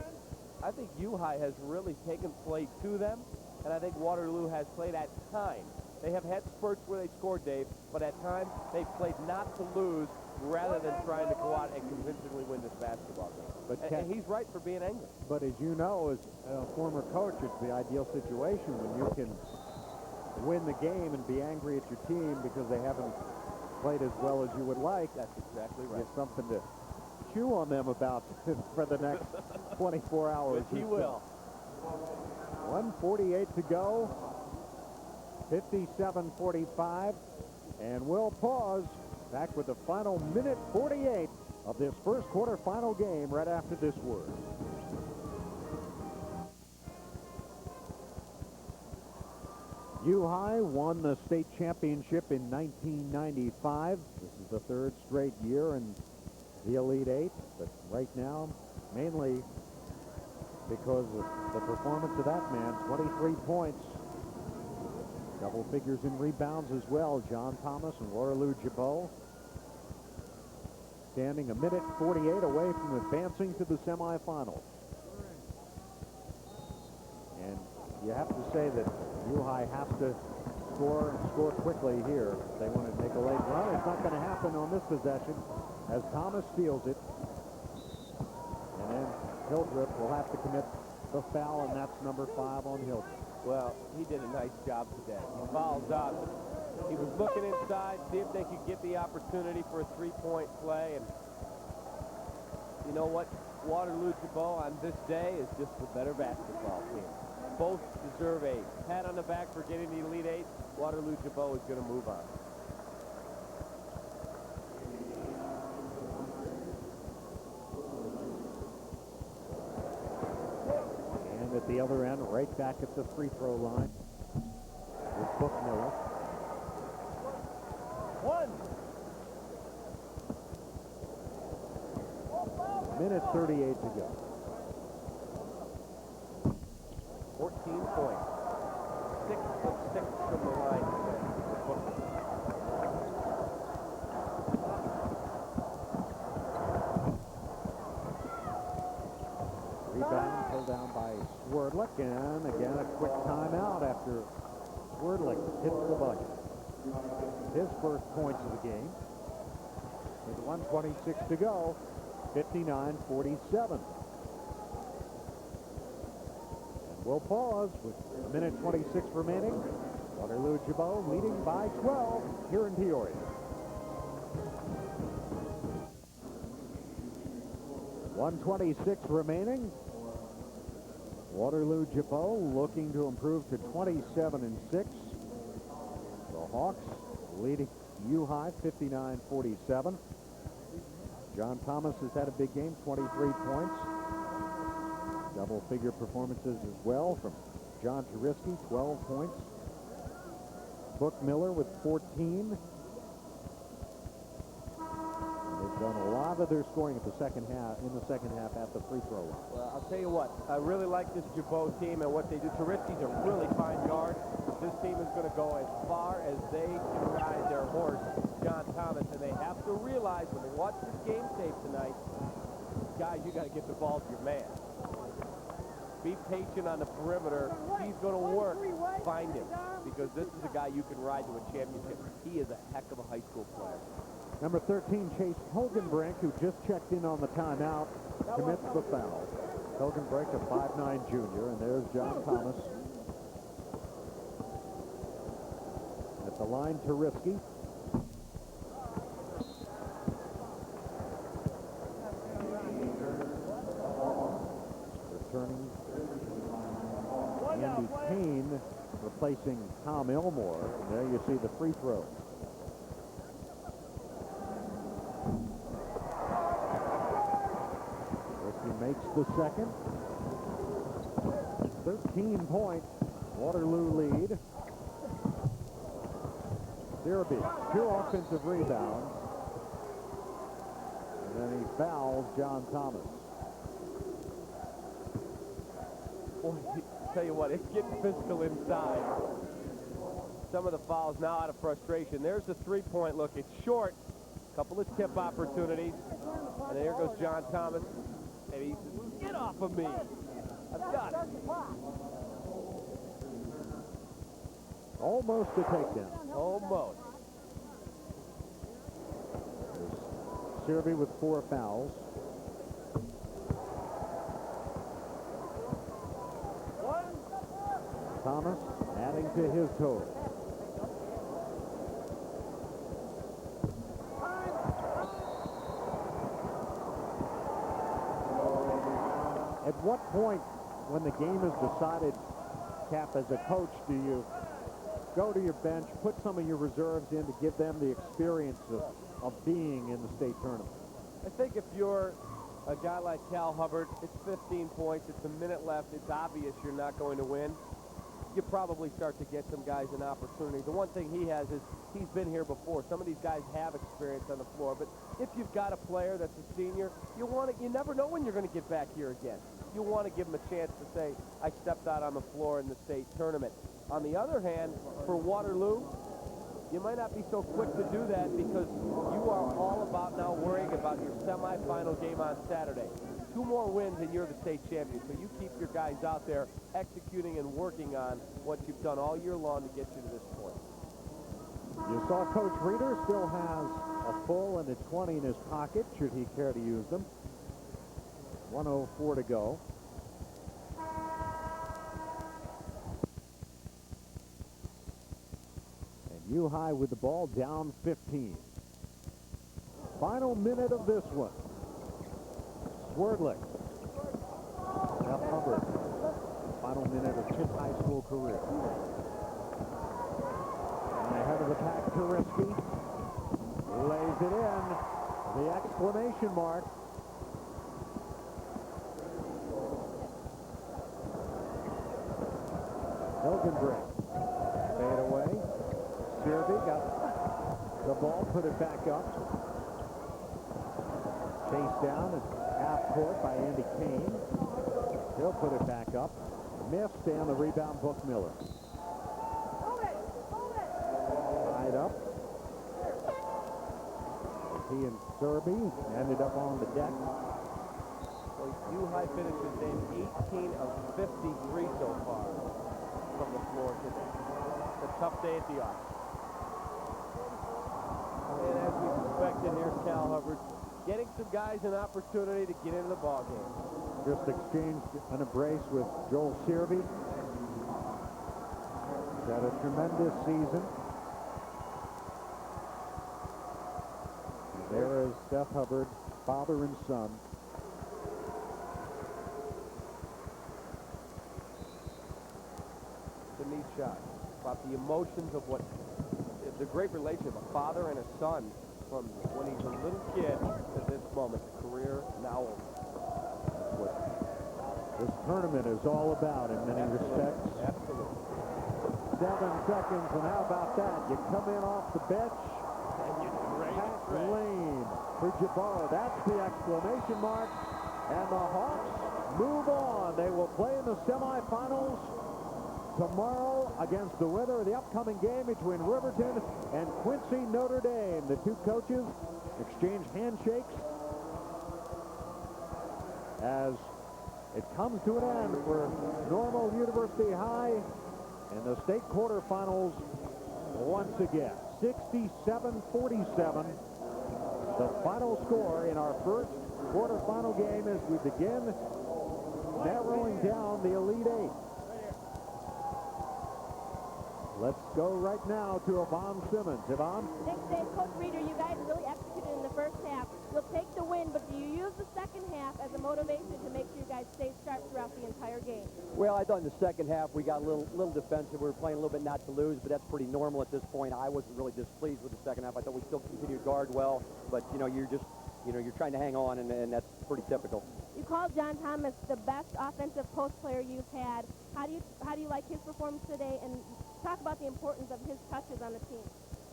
[SPEAKER 3] I think U-High has really taken play to them, and I think Waterloo has played at times. They have had spurts where they scored, Dave, but at times they've played not to lose rather than trying to go out and convincingly win this basketball game.
[SPEAKER 2] But
[SPEAKER 3] and he's right for being angry.
[SPEAKER 2] But as you know, as a former coach, it's the ideal situation when you can win the game and be angry at your team because they haven't played as well as you would like.
[SPEAKER 3] That's exactly right.
[SPEAKER 2] It's something to chew on them about for the next 24 hours.
[SPEAKER 3] Yes, he will.
[SPEAKER 2] 1:48 to go. 57-45. And we'll pause. Back with the final minute 48 of this first quarterfinal game right after this word. U-High won the state championship in 1995. This is the third straight year in the Elite Eight, but right now, mainly because of the performance of that man, 23 points. Double figures in rebounds as well. John Thomas and Waterloo Gibault standing a minute 48 away from advancing to the semifinals. And you have to say that U-High has to score and score quickly here if they want to make a late run. It's not going to happen on this possession as Thomas steals it. And then Hildreth will have to commit the foul, and that's number 5 on Hildreth.
[SPEAKER 3] Well, he did a nice job today. He fouls out. He was looking inside, see if they could get the opportunity for a three-point play. And, you know what? Waterloo Gibault on this day is just the better basketball team. Both deserve a pat on the back for getting the Elite Eight. Waterloo Gibault is going to move on.
[SPEAKER 2] And at the other end, right back at the free throw line, is Book Miller. Minute 38 to go.
[SPEAKER 3] 14 points. 6 of 6 from the line today.
[SPEAKER 2] Rebound pulled down by Swerdlick, and again a quick timeout after Swerdlick hits the bucket. His first points of the game. With 1:26 to go, 59-47. And we'll pause with a minute 26 remaining. Waterloo Gibault leading by 12 here in Peoria. .126 remaining. Waterloo Gibault looking to improve to 27-6. The Hawks leading U-High 59-47. John Thomas has had a big game, 23 points. Double-figure performances as well from John Turisky, 12 points. Book Miller with 14. They've done a lot of their scoring in the second half at the free throw line.
[SPEAKER 3] Well, I'll tell you what, I really like this Gibault team and what they do. Turisky's a really fine guard. This team is going to go as far as they can ride their horse, John Thomas, and they have to realize when they watch this game tape tonight, guys, you got to get the ball to your man. Be patient on the perimeter. He's going to work. Find him, because this is a guy you can ride to a championship. He is a heck of a high school player.
[SPEAKER 2] Number 13, Chase Hogenbrink, who just checked in on the timeout, commits the foul. Hogenbrink, a 5'9" junior, and there's John Thomas. At the line, Turisky. Returning, Andy Payne replacing Tom Elmore. And there you see the free throw. Turisky makes the second. 13-point Waterloo lead. Sirby, 2 offensive rebounds. And then he fouls John Thomas.
[SPEAKER 3] Boy, tell you what, it's getting physical inside. Some of the fouls now out of frustration. There's the three-point look. It's short. A couple of tip opportunities. And there goes John Thomas. And he says, get off of me. I've got it.
[SPEAKER 2] Almost a takedown.
[SPEAKER 3] Almost.
[SPEAKER 2] Sirby with 4 fouls. Thomas adding to his total. At what point, when the game is decided, Cap, as a coach, do you go to your bench, put some of your reserves in to give them the experience of being in the state tournament?
[SPEAKER 3] I think if you're a guy like Cal Hubbard, it's 15 points, it's a minute left, it's obvious you're not going to win. You probably start to get some guys an opportunity. The one thing he has is he's been here before. Some of these guys have experience on the floor, but if you've got a player that's a senior, you never know when you're going to get back here again. You want to give him a chance to say, I stepped out on the floor in the state tournament. On the other hand, for Waterloo, you might not be so quick to do that because you are all about now worrying about your semifinal game on Saturday. 2 more wins and you're the state champion. So you keep your guys out there executing and working on what you've done all year long to get you to this point.
[SPEAKER 2] You saw Coach Reeder still has a full and a 20 in his pocket, should he care to use them. 1:04 to go. And U-High with the ball, down 15. Final minute of this one. Wordlick. Seth Hubbard, final minute of his high school career. And ahead of the pack, Turiski lays it in. The exclamation mark. Hilgenbrink. Fade away. Sirby got the ball, put it back up. Chased down at half court by Andy Kane. He'll put it back up. Missed, and the rebound, Book Miller. Tied up. He and Sirby ended up on the deck.
[SPEAKER 3] Well, U-High finishes in 18 of 53 so far from the floor today. It's a tough day at the office. And as we suspected, here's Cal Hubbard getting some guys an opportunity to get into the ball game.
[SPEAKER 2] Just exchanged an embrace with Joel Sirby. He's had a tremendous season. There is Seth Hubbard, father and son.
[SPEAKER 3] It's a neat shot. About the emotions of what the great relationship, a father and a son, from when he's a little kid to this moment, the career now over.
[SPEAKER 2] That's what this tournament is all about in many respects.
[SPEAKER 3] Absolutely.
[SPEAKER 2] 7 seconds, and how about that? You come in off the bench. Pat Lane for Gibault. That's the exclamation mark. And the Hawks move on. They will play in the semifinals tomorrow against the winner of the upcoming game between Riverton and Quincy Notre Dame. The two coaches exchange handshakes as it comes to an end for Normal University High in the state quarterfinals once again. 67-47, the final score in our first quarterfinal game as we begin narrowing down the Elite Eight. Let's go right now to Yvonne Simmons. Yvonne?
[SPEAKER 4] Thanks, Dave. Coach Reeder, you guys really executed in the first half. You'll take the win, but do you use the second half as a motivation to make sure you guys stay sharp throughout the entire game?
[SPEAKER 5] Well, I thought in the second half we got a little defensive. We were playing a little bit not to lose, but that's pretty normal at this point. I wasn't really displeased with the second half. I thought we still continued to guard well, but you're just you're trying to hang on, and that's pretty typical.
[SPEAKER 4] You called John Thomas the best offensive post player you've had. How do you like his performance today, and talk about the importance of his touches on the team?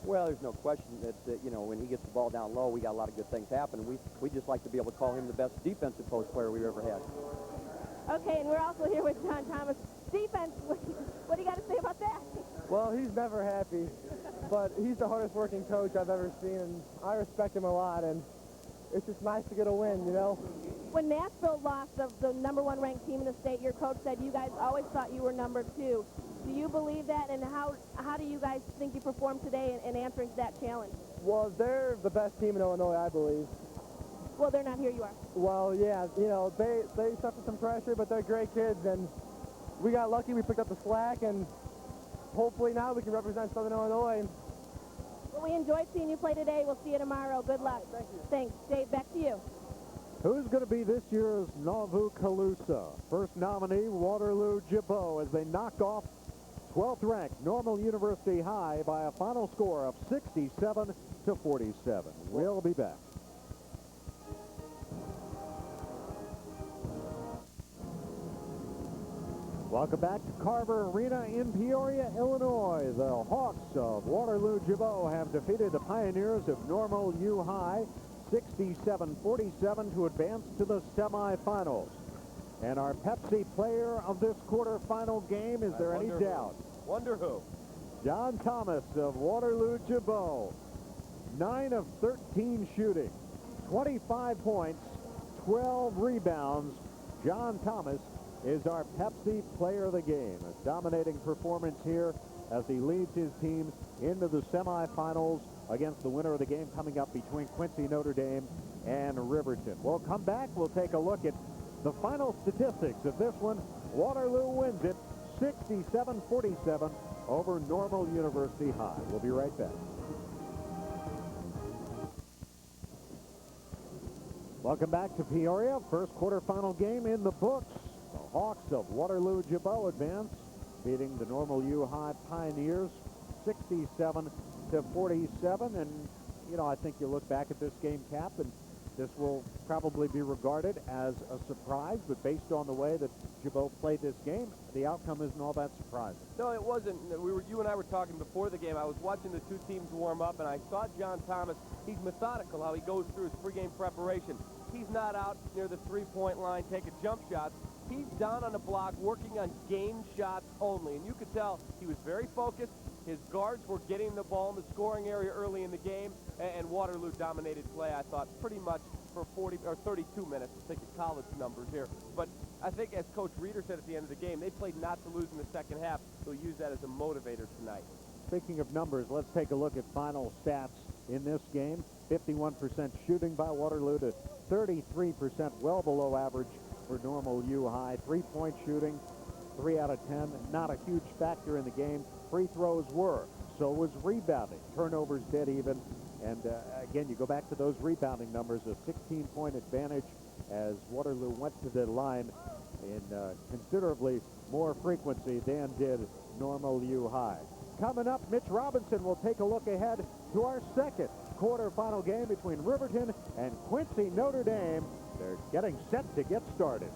[SPEAKER 5] Well, there's no question that, when he gets the ball down low, we got a lot of good things happen. We just like to be able to call him the best defensive post player we've ever had.
[SPEAKER 4] Okay, and we're also here with John Thomas. Defense, what do you got to say about that?
[SPEAKER 9] Well, he's never happy, but he's the hardest working coach I've ever seen, and I respect him a lot, and it's just nice to get a win,
[SPEAKER 4] When Nashville lost the #1 ranked team in the state, your coach said you guys always thought you were number 2. Do you believe that, and how do you guys think you performed today in answering to that challenge?
[SPEAKER 9] Well, they're the best team in Illinois, I believe.
[SPEAKER 4] Well, they're not here, you are.
[SPEAKER 9] Well, yeah, they suffered some pressure, but they're great kids, and we got lucky. We picked up the slack, and hopefully now we can represent Southern Illinois.
[SPEAKER 4] Well, we enjoyed seeing you play today. We'll see you tomorrow. Good luck.
[SPEAKER 9] Thank you.
[SPEAKER 4] Thanks. Dave, back to you.
[SPEAKER 2] Who's going to be this year's Nauvoo Calusa? First nominee, Waterloo Gibault, as they knock off 12th ranked Normal University High by a final score of 67-47. We'll be back. Welcome back to Carver Arena in Peoria, Illinois. The Hawks of Waterloo Gibault have defeated the Pioneers of Normal U High 67-47 to advance to the semifinals. And our Pepsi player of this quarterfinal game, is there any doubt?
[SPEAKER 3] Wonder who?
[SPEAKER 2] John Thomas of Waterloo Gibault. 9 of 13 shooting, 25 points, 12 rebounds. John Thomas is our Pepsi player of the game. A dominating performance here as he leads his team into the semifinals against the winner of the game coming up between Quincy Notre Dame and Riverton. We'll come back. We'll take a look at the final statistics of this one. Waterloo wins it 67-47 over Normal University High. We'll be right back. Welcome back to Peoria. First quarterfinal game in the books. The Hawks of Waterloo Gibault advance, beating the Normal U High Pioneers 67-47. And, you know, I think you look back at this game, Cap, and this will probably be regarded as a surprise, but based on the way that Gibault played this game, the outcome isn't all that surprising.
[SPEAKER 3] No, it wasn't. You and I were talking before the game. I was watching the two teams warm up, and I saw John Thomas. He's methodical how he goes through his pregame preparation. He's not out near the three-point line taking jump shots. He's down on the block working on game shots only, and you could tell he was very focused. His guards were getting the ball in the scoring area early in the game, and Waterloo dominated play, I thought, pretty much for 40 or 32 minutes. I'm thinking college numbers here. But I think, as Coach Reeder said at the end of the game, they played not to lose in the second half. They'll use that as a motivator tonight.
[SPEAKER 2] Speaking of numbers, let's take a look at final stats in this game. 51% shooting by Waterloo to 33%, well below average for Normal U High. Three-point shooting, 3 out of 10, not a huge factor in the game. Free throws were. So was rebounding. Turnovers dead even. And again, you go back to those rebounding numbers, a 16-point advantage as Waterloo went to the line in considerably more frequency than did Normal U High. Coming up, Mitch Robinson will take a look ahead to our second quarterfinal game between Riverton and Quincy Notre Dame. They're getting set to get started.